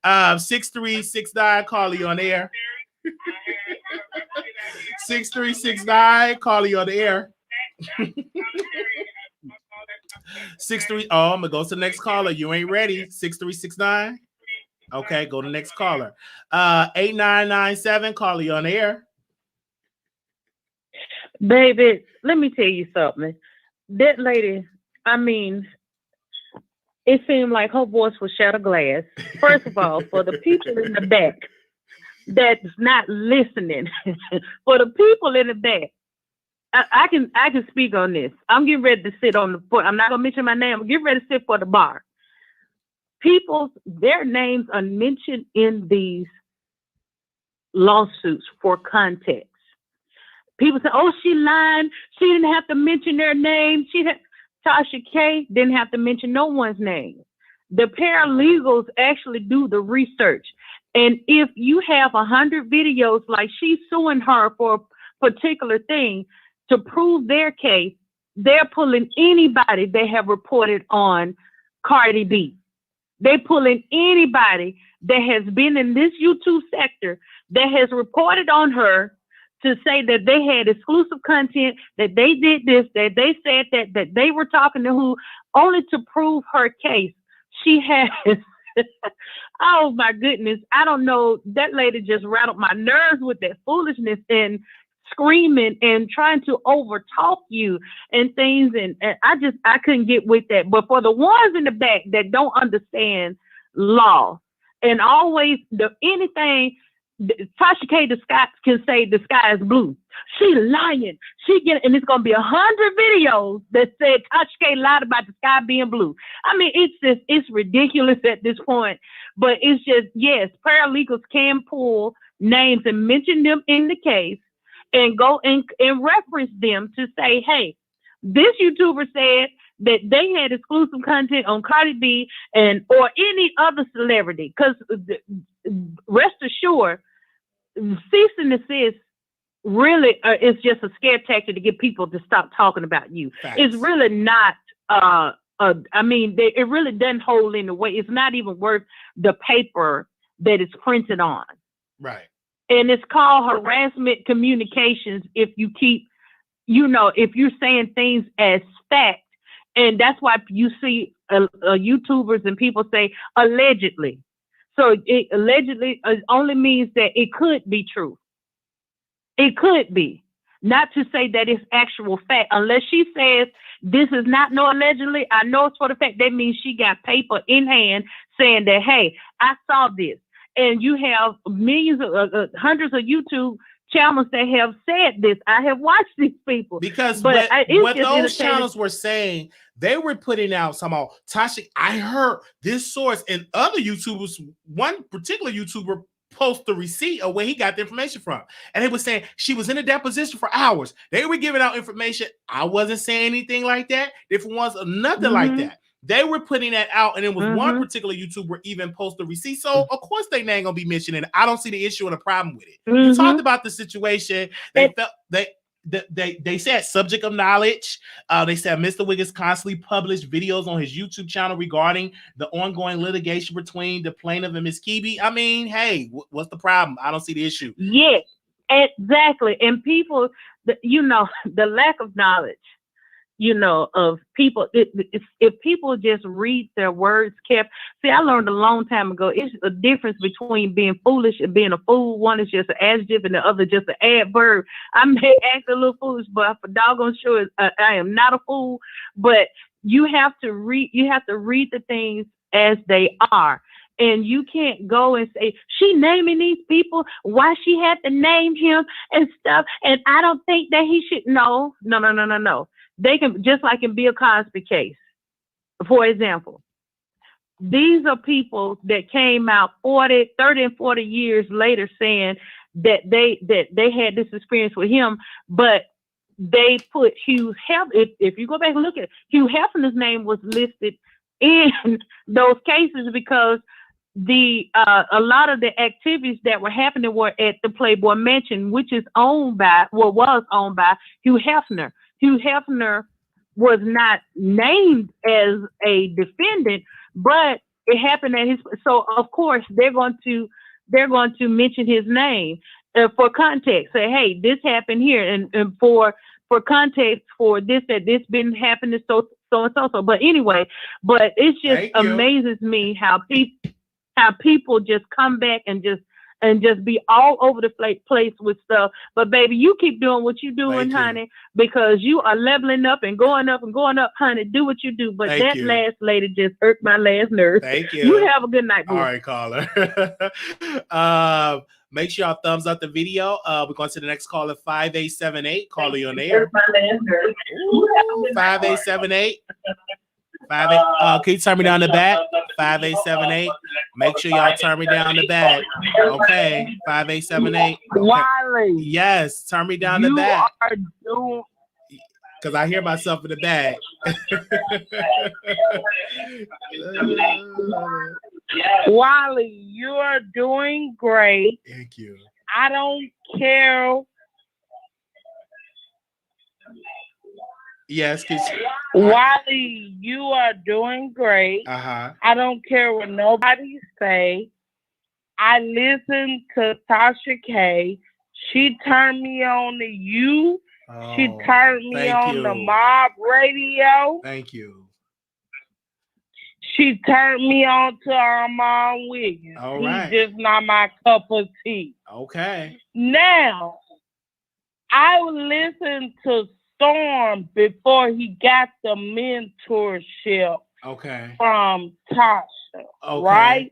6369, call you on the air. 6369, call you on the air. 63. Oh, I'm gonna go to the next caller. You ain't ready. 6369. Okay, go to the next caller. 8997, call you on the air. Baby, let me tell you something. That lady, I mean, it seemed like her voice was shattered glass. First of all, for the people in the back that's not listening, for the people in the back, I can speak on this. I'm getting ready to sit on the foot. I'm not gonna mention my name. I'm getting ready to sit for the bar. Their names are mentioned in these lawsuits for context. People say, "Oh, she lied. She didn't have to mention their name. Tasha K didn't have to mention no one's name." The paralegals actually do the research, and if you have 100 videos, like she's suing her for a particular thing. To prove their case, they're pulling anybody they have reported on Cardi B. They pulling anybody that has been in this YouTube sector that has reported on her to say that they had exclusive content, that they did this, that they said that they were talking to who, only to prove her case. She has, oh my goodness, I don't know, that lady just rattled my nerves with that foolishness and screaming and trying to overtalk you and things, and I couldn't get with that. But for the ones in the back that don't understand law and always anything, Tasha K can say the sky is blue. She lying. And it's gonna be 100 videos that said Tasha K lied about the sky being blue. I mean, it's ridiculous at this point. But it's just, yes, paralegals can pull names and mention them in the case, and go and reference them to say, hey, this YouTuber said that they had exclusive content on Cardi B or any other celebrity. Because rest assured, cease and desist really is just a scare tactic to get people to stop talking about you. Facts. It's really not. I mean, it really doesn't hold any weight. It's not even worth the paper that it's printed on. Right. And it's called harassment communications if you keep, if you're saying things as fact. And that's why you see YouTubers and people say allegedly. So it allegedly only means that it could be true. It could be. Not to say that it's actual fact. Unless she says this is not no allegedly, I know it's for the fact. That means she got paper in hand saying that, hey, I saw this. And you have millions of hundreds of YouTube channels that have said this. I have watched these people. Because what those channels were saying, they were putting out somehow, Tasha, I heard this source, and other YouTubers, one particular YouTuber post the receipt of where he got the information from. And they were saying she was in a deposition for hours. They were giving out information. I wasn't saying anything like that. Different ones, nothing like that. They were putting that out, and it was one particular YouTuber even posted a receipt. So of course they ain't gonna be mentioning it. I don't see the issue or the problem with it. You talked about the situation. They said subject of knowledge. They said Mr. Wiggins constantly published videos on his YouTube channel regarding the ongoing litigation between the plaintiff and Miss Kibi. I mean, hey, what's the problem? I don't see the issue. Yes, exactly. And people, the lack of knowledge. of people. If people just read their words carefully. See, I learned a long time ago, it's a difference between being foolish and being a fool. One is just an adjective and the other just an adverb. I may act a little foolish, but for doggone sure, I am not a fool. But you have to read the things as they are. And you can't go and say, she naming these people, why she had to name him and stuff. And I don't think that he should. No. They can, just like in Bill Cosby case, for example. These are people that came out 30 and 40 years later saying that they had this experience with him, but they put Hugh Hefner. If you go back and look at it, Hugh Hefner's name was listed in those cases because a lot of the activities that were happening were at the Playboy Mansion, which was owned by Hugh Hefner. Hugh Hefner was not named as a defendant, but it happened at his. So of course they're going to mention his name for context. Say, hey, this happened here, and for context for this that this been happening so. But anyway, but it just amazes me how people just come back and just be all over the place with stuff. But baby, you keep doing what you're doing, honey, because you are leveling up and going up, honey. Do what you do. But that last lady just irked my last nerve. Thank you. You have a good night, boo. All right, caller. Make sure y'all thumbs up the video. We're going to the next caller, 5878. Caller, you on the air. 5878. Can you turn me down the back? 5878. Make sure y'all turn me down the back. Okay. 5878. Okay. Wiley. Yes, turn me down the back. Because I hear myself in the back. Wiley, you are doing great. Thank you. I don't care. Yes, Wiley, you are doing great. I don't care what nobody say. I listen to Tasha K. She turned me on to you. She turned me on the Mob Radio. Thank you. She turned me on to Armon Wiggins. All right. He's just not my cup of tea. Okay. Now, I listened to Storm before he got the mentorship from Tasha, right?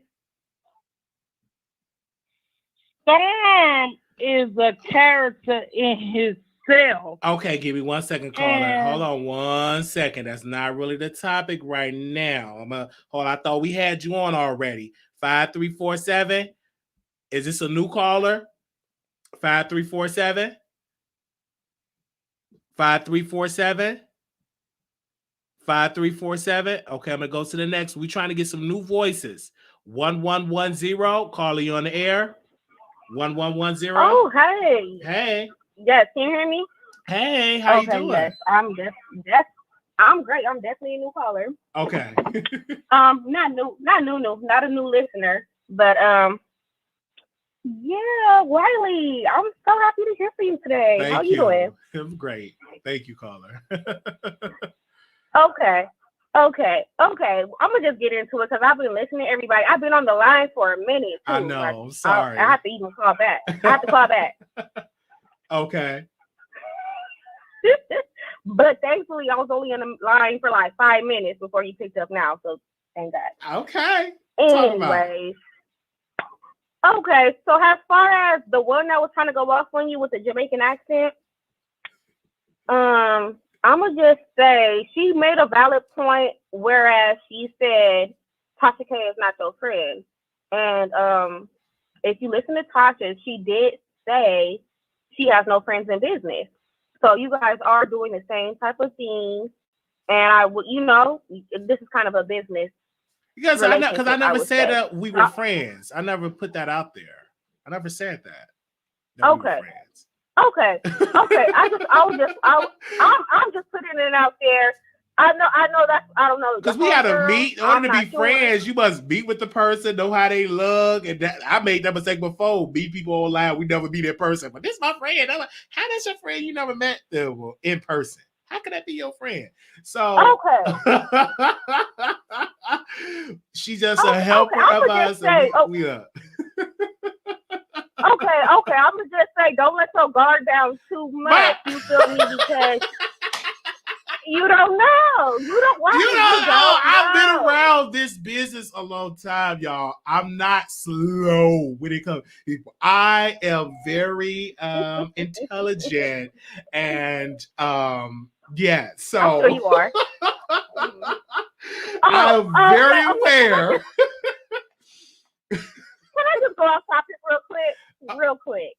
Storm is a character in himself. Okay, give me 1 second, caller. Hold on 1 second. That's not really the topic right now. Hold on. I thought we had you on already. 5347. Is this a new caller? 5347. 5347. 5347. Okay, I'm gonna go to the next. We're trying to get some new voices. 1110. Caller, you on the air? 1110. Oh, hey. Hey. Yes, can you hear me? Hey, how you doing? Yes, I'm great. I'm definitely a new caller. Okay. Not a new listener, but yeah, Wiley, I'm so happy to hear from you today. How you doing? I'm great. Thank you, caller. Okay. I'm gonna just get into it because I've been listening to everybody. I've been on the line for a minute too. I know. I'm sorry. I have to even call back. Okay. But thankfully, I was only on the line for like 5 minutes before you picked up now. So thank God. Okay. Anyways. Okay, so as far as the one that was trying to go off on you with the Jamaican accent, I'm gonna just say she made a valid point, whereas she said Tasha K is not your friend. And if you listen to Tasha, she did say she has no friends in business. So you guys are doing the same type of thing, and this is kind of a business. Because I never said that we were friends. I never put that out there. I never said that. Okay. Okay. I'm just putting it out there. I know that I don't know. Because we had to meet. In order to be friends, you must meet with the person, know how they look, and that I made that mistake before. Meet people online, we never meet in person. But this is my friend. I'm like, how that's your friend? You never met them in person. How can that be your friend? So she's just a helper of us. Say, we are. Okay. I'm gonna just say, don't let your guard down too much. You feel me? Because you don't know. You don't know. I've been around this business a long time, y'all. I'm not slow when it comes. I am very intelligent, and yeah. So I'm sure you are. I'm very aware. Can I just go off topic real quick?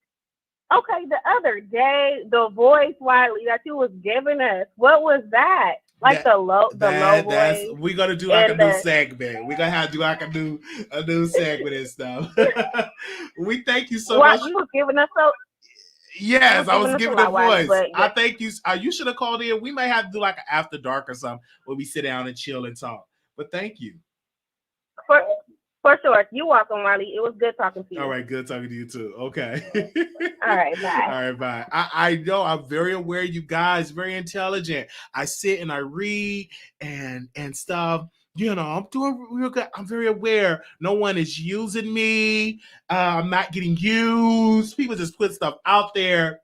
Okay, the other day, the voice, Wiley, that you was giving us, what was that? Like the low voice? We're gonna do like a new segment. We're gonna have to do like a new segment and stuff. We thank you so much. You was giving us so. Yes, I was giving the voice. I thank you. You should have called in. We may have to do like an after dark or something where we sit down and chill and talk. But thank you. For sure. You're welcome, Wiley. It was good talking to you. All right, good talking to you too. Okay. All right, bye. All right, bye. I know I'm very aware, you guys, very intelligent. I sit and I read and stuff. You know, I'm doing real good. I'm very aware. No one is using me. I'm not getting used. People just put stuff out there.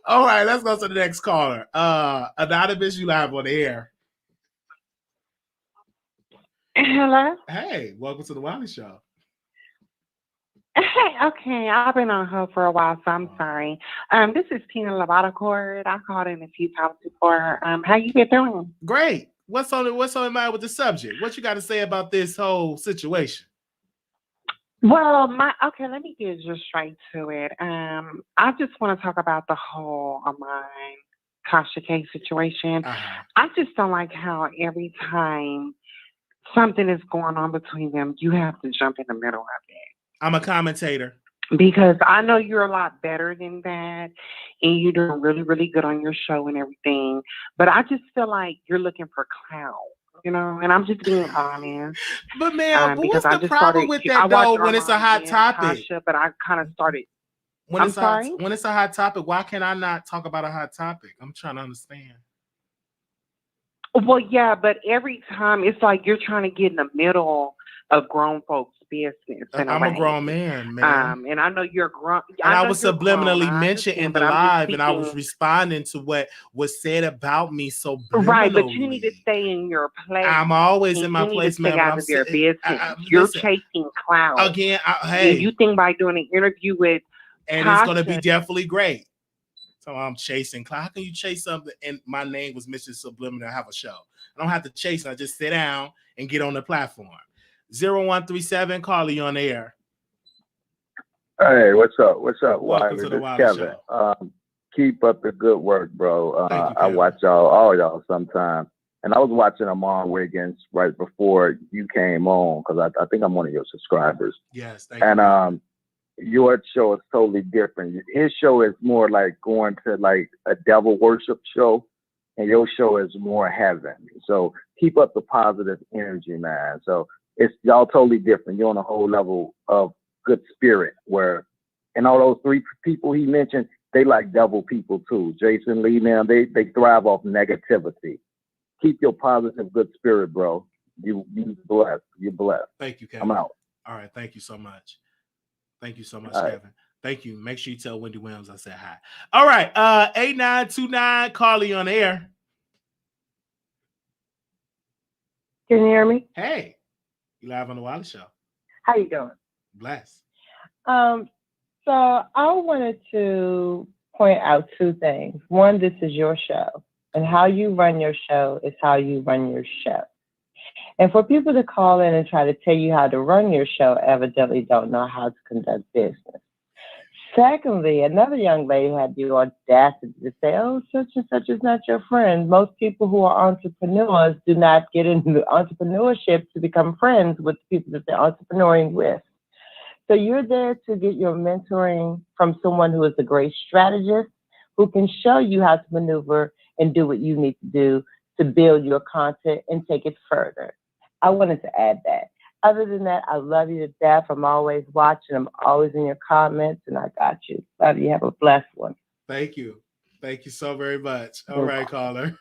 All right, let's go to the next caller. Anonymous, you live on the air. Hello. Hey, welcome to the Wiley Show. Hey, okay, I've been on hold for a while, so I'm sorry. This is Tina Lavatacord. I called in a few times before. How you been doing? Great. What's on your mind with the subject? What you got to say about this whole situation? Well, let me get just straight to it. I just want to talk about the whole Armon Tasha K situation. I just don't like how every time something is going on between them, you have to jump in the middle of it. I'm a commentator. Because I know you're a lot better than that, and you're doing really, really good on your show and everything. But I just feel like you're looking for clout, you know? And I'm just being honest. But man, what's the problem with that though when it's a hot topic? Tasha, but I kind of started. When it's a hot topic, why can I not talk about a hot topic? I'm trying to understand. Well, yeah, but every time it's like you're trying to get in the middle of grown folks' business. I'm a grown man, and I know you're grown. And I was subliminally mentioned in the live, and I was responding to what was said about me subliminally. Right, but you need to stay in your place. I'm always in my place, man. Stay out of your business. You're chasing clout. Again, hey. You think by doing an interview with and Tasha, it's going to be definitely great. So I'm chasing clout. How can you chase something and my name was mentioned subliminally? I have a show. I don't have to chase. I just sit down and get on the platform. 0137, Cardi on the air. Hey, what's up? What's up, Welcome Wiley? to the Wiley Kevin. Show. Keep up the good work, bro. Thank you, I watch all y'all sometime. And I was watching Armon Wiggins right before you came on because I think I'm one of your subscribers. Yes, thank you. And your show is totally different. His show is more like going to like a devil worship show, and your show is more heaven. So keep up the positive energy, man. So it's y'all totally different. You're on a whole level of good spirit where, and all those three people he mentioned, they like devil people too. Jason Lee, now they thrive off negativity. Keep your positive, good spirit, bro. You blessed. You're blessed. Thank you, Kevin. I'm out. All right. Thank you so much. Thank you so much, All Kevin. right. Thank you. Make sure you tell Wendy Williams I said hi. All right. 8929, Cardi on the air. Can you hear me? Hey, you live on the Wiley Show. How you doing? Bless. So I wanted to point out two things. One, this is your show, and how you run your show is how you run your show. And for people to call in and try to tell you how to run your show evidently don't know how to conduct business. Secondly, another young lady had the audacity to say, oh, such and such is not your friend. Most people who are entrepreneurs do not get into entrepreneurship to become friends with the people that they're entrepreneuring with. So you're there to get your mentoring from someone who is a great strategist, who can show you how to maneuver and do what you need to do to build your content and take it further. I wanted to add that. Other than that, I love you to death. I'm always watching. I'm always in your comments, and I got you. Love you. Have a blessed one. Thank you. Thank you so very much. All right, caller.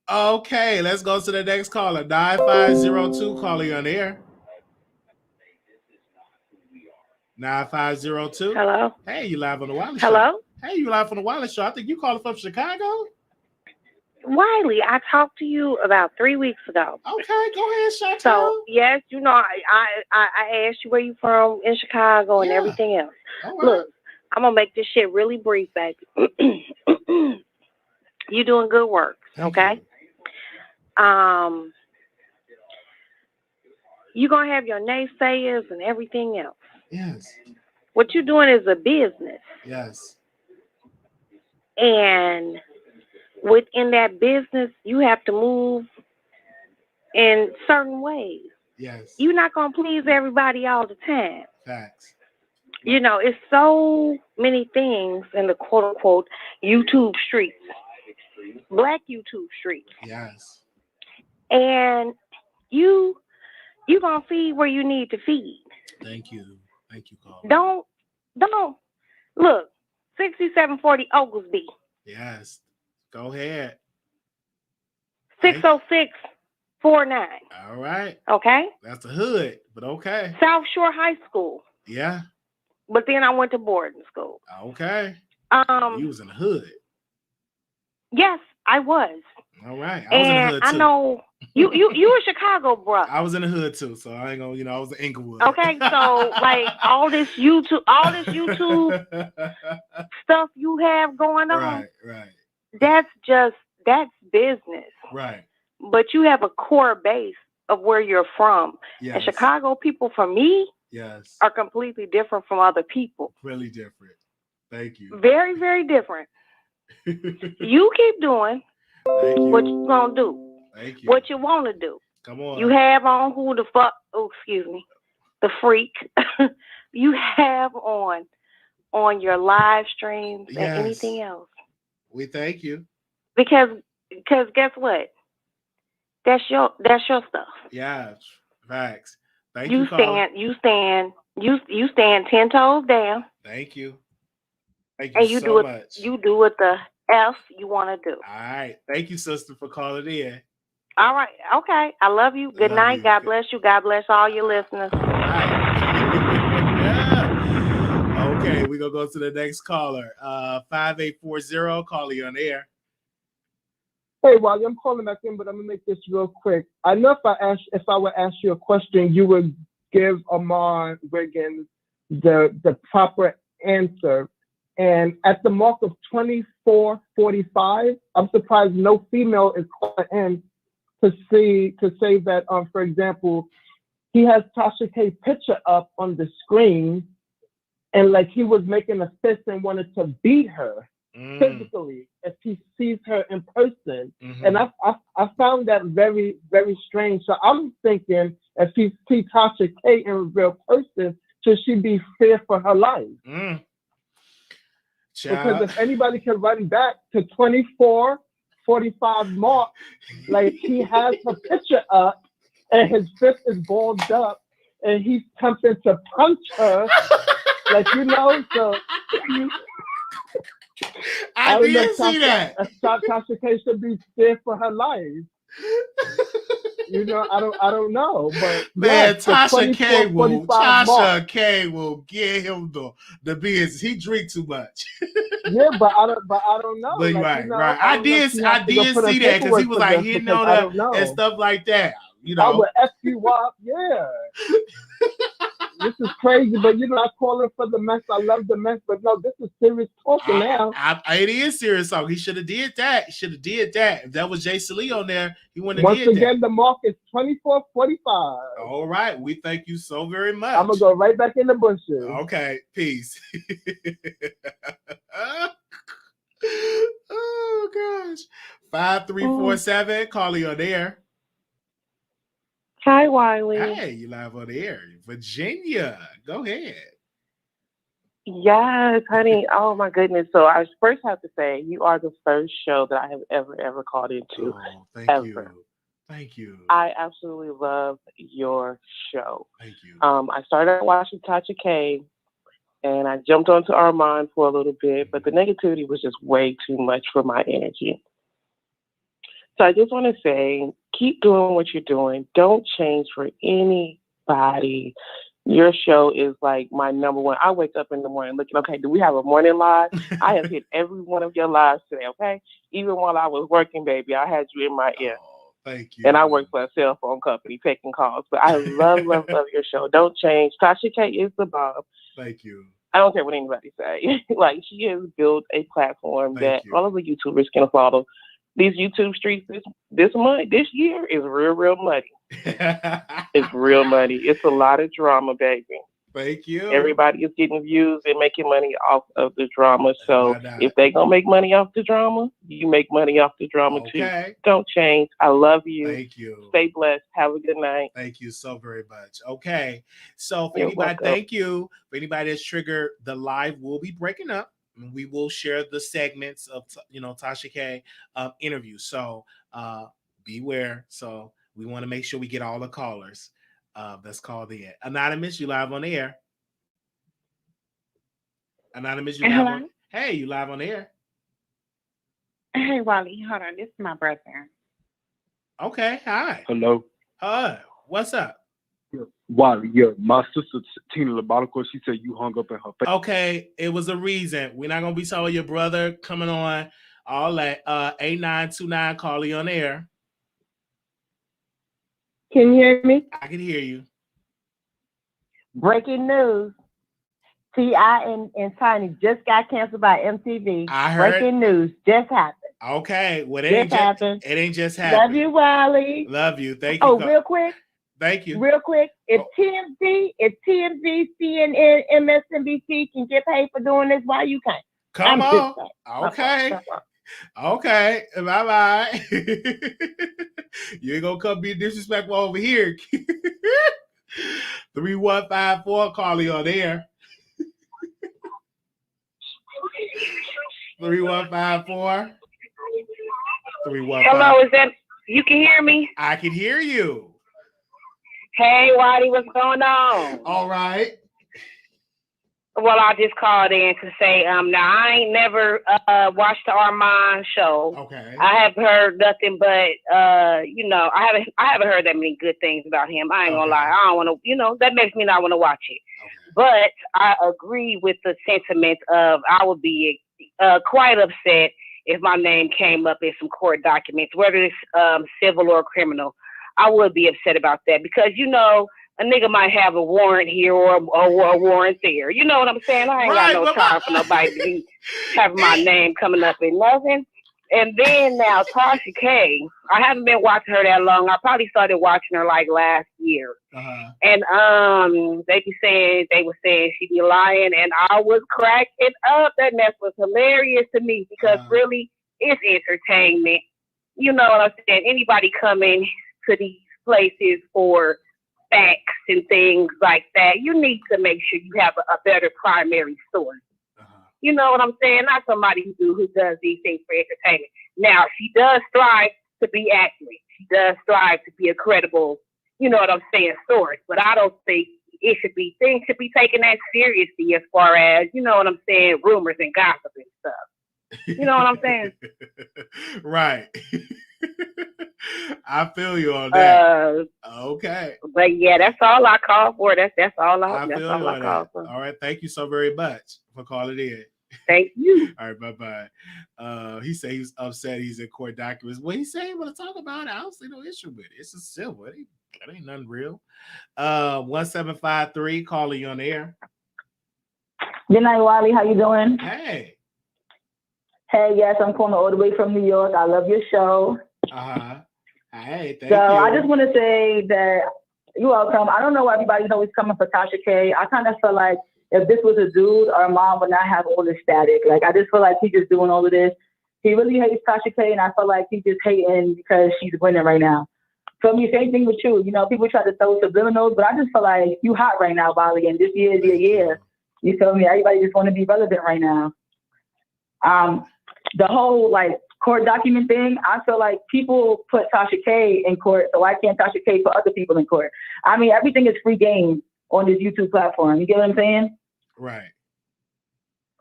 Okay, let's go to the next caller. 9502, caller, you on the air. 9502. Hello. Hey, you live on the Wiley Show. Hello. Hey, you live on the Wiley Show. I think you calling from Chicago. Wiley, I talked to you about 3 weeks ago. Okay, go ahead, Chantel. So yes, you know, I asked you where you from in Chicago and everything else. All right. Look, I'm gonna make this shit really brief, baby. You doing good work, okay? You gonna have your naysayers and everything else. Yes. What you're doing is a business. Yes. And within that business, you have to move in certain ways. Yes. You're not going to please everybody all the time. Facts. You know, it's so many things in the quote-unquote YouTube streets. Black YouTube streets. Yes. And you're going to feed where you need to feed. Thank you. Thank you, caller. Don't. Look, 6740 Oglesby. Yes. Go ahead. 60649. All right. Okay? That's the hood, but okay. South Shore High School. Yeah. But then I went to boarding school. Okay. You was in the hood. Yes, I was. All right. I was in the hood too. I know you were Chicago, bro. I was in the hood too, so I ain't gonna, I was in Inglewood. Okay, so like all this YouTube stuff you have going on. Right. That's business. Right. But you have a core base of where you're from. Yes. And Chicago people, for me, yes, are completely different from other people. Really different. Thank you. Very, very different. You keep doing what you're going to do. Thank you. What you want to do. Come on. You have on the freak. You have on your live streams and anything else. We thank you. Because guess what? That's your stuff. Yeah, facts. Thank you. You stand 10 toes down. Thank you. Thank you, and you so do it. much. You do what the F you want to do. All right. Thank you, sister, for calling in. All right. Okay. I love you. Good night. God bless you. God bless all your listeners. All right. Okay, we're going to go to the next caller. 5840, caller, you on air. Hey, Wally, I'm calling back in, but I'm going to make this real quick. I know if I would ask you a question, you would give Armon Wiggins the proper answer. And at the mark of 24:45, I'm surprised no female is calling in to say that, for example, he has Tasha K picture up on the screen, and like he was making a fist and wanted to beat her physically if he sees her in person. And I found that very, very strange. So I'm thinking if he sees Tasha K in real person, should she be feared for her life? Because if anybody can run back to 24:45 mark, like he has her picture up and his fist is balled up and he's attempting to punch her, like, so I didn't see that. Tasha K should be scared for her life. I don't know, but man, Tasha K will give him the business. He drink too much. Yeah, but I don't know. But right. I did see that because he was like hitting on her and stuff like that. I would F you up, yeah. This is crazy, but I call it for the mess. I love the mess, but no, this is serious talking now. It is serious talk. He should have did that. If that was Jay Salee on there, he wouldn't have Once did that. Once again, the mark is 24:45. All right. We thank you so very much. I'm going to go right back in the bushes. Okay. Peace. Oh, gosh. 5347, call you on there. Hi, Wiley. Hey, you live on the air. Virginia. Go ahead. Yes, honey. Oh, my goodness. So I first have to say, you are the first show that I have ever called into. Oh, thank you. I absolutely love your show. Thank you. I started watching Tasha K, and I jumped onto Armon for a little bit, but the negativity was just way too much for my energy. So I just want to say, keep doing what you're doing. Don't change for anybody. Your show is like my number one. I wake up in the morning looking, okay, do we have a morning live? I have hit every one of your lives today, okay? Even while I was working, baby, I had you in my ear. Thank you. And I work for a cell phone company taking calls. But I love your show. Don't change. Tasha K is the bomb. Thank you. I don't care what anybody say. Like, she has built a platform that all of the YouTubers can follow. These YouTube streets this year is real muddy. It's real muddy. It's a lot of drama, baby. Thank you. Everybody is getting views and making money off of the drama. So if they gonna make money off the drama, you make money off the drama too. Don't change. I love you. Thank you. Stay blessed. Have a good night. Thank you so very much. Okay. So for anybody, thank you. For anybody that's triggered, the live will be breaking up. And we will share the segments of Tasha K interviews. So beware. So we want to make sure we get all the callers that's called in. Anonymous, you live on the air. Anonymous, you live on. Hey, you live on the air. Hey, Wally, hold on. This is my brother. Okay, hi. Hello. Hi. What's up? Wally, my sister Tina Labonico, she said you hung up in her face. Okay, it was a reason. We're not gonna be telling your brother coming on all that. 8929 Carly on air. Can you hear me? I can hear you. Breaking news. T.I. and Tiny just got canceled by MTV. I heard. Breaking news just happened. Okay, well it ain't just happened. Love you, Wiley. Love you. Thank you. Oh, real quick. Thank you. Real quick. If TMZ, CNN, MSNBC can get paid for doing this, why you can't? Come on. Okay. Okay. Bye-bye. You ain't gonna come be disrespectful over here. 3154 Carly on air. 3154. 315. Hello, is that you can hear me? I can hear you. Hey, Waddy, what's going on? All right. Well, I just called in to say, now I ain't never watched the Armon show. Okay. I have heard nothing but, I haven't heard that many good things about him. I ain't gonna lie. I don't want to, that makes me not want to watch it. Okay. But I agree with the sentiment of I would be quite upset if my name came up in some court documents, whether it's civil or criminal. I would be upset about that because, a nigga might have a warrant here or a warrant there. You know what I'm saying? I ain't got no time for nobody to be having my name coming up in nothing. And then now Tasha K, I haven't been watching her that long. I probably started watching her like last year. Uh-huh. And they were saying she be lying, and I was cracking up. That mess was hilarious to me because really it's entertainment. You know what I'm saying? Anybody coming to these places for facts and things like that, you need to make sure you have a better primary source. You know what I'm saying? Not somebody who does these things for entertainment. Now, she does strive to be accurate. She does strive to be a credible, you know what I'm saying, source. But I don't think things should be taken that seriously as far as, you know what I'm saying, rumors and gossip and stuff. You know what I'm saying? Right. I feel you on that. Okay. But yeah, that's all I call for. That's all I call for. All right. Thank you so very much for calling in. Thank you. All right. Bye-bye. He said he's upset he's in court documents. What he say he want to talk about it? I don't see no issue with it. It's a civil. That ain't nothing real. 1753 calling you on the air. Good night, Wiley. How you doing? Hey. Hey, yes, I'm calling all the way from New York. I love your show. Uh-huh. Hey, thank you. I just want to say that you're welcome. I don't know why everybody's always coming for Tasha K. I kind of feel like if this was a dude, our mom would not have all this static. Like, I just feel like he's just doing all of this. He really hates Tasha K, and I feel like he's just hating because she's winning right now. For me, same thing with you. People try to throw subliminals, but I just feel like you hot right now, Wiley, and this year is your year. You feel me? Everybody just want to be relevant right now. The whole, court document thing, I feel like people put Tasha K in court, so why can't Tasha K put other people in court? I mean, everything is free game on this YouTube platform. You get what I'm saying? Right.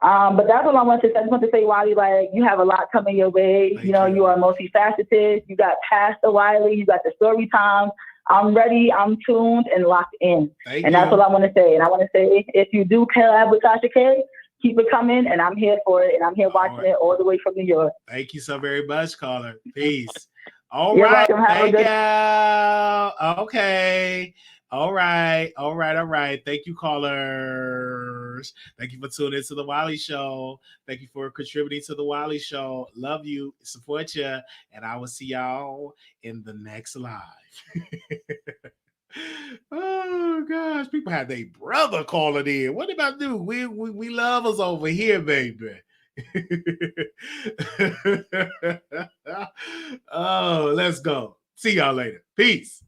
But that's what I want to say. I just want to say, Wiley, like, you have a lot coming your way. You know, you are multifaceted. You got Pastor Wiley. You got the story time. I'm ready. I'm tuned and locked in. And that's what I want to say. And I want to say, if you do collab with Tasha K, keep it coming. And I'm here for it. And I'm here watching it all the way from New York. Thank you so very much, caller. Peace. All You're right. welcome. Have a good- Okay. All right. Thank you, callers. Thank you for tuning into the Wiley Show. Thank you for contributing to the Wiley Show. Love you, support you, and I will see y'all in the next live. Oh gosh, people had their brother calling in. What about do? We love us over here, baby. Oh, let's go. See y'all later. Peace.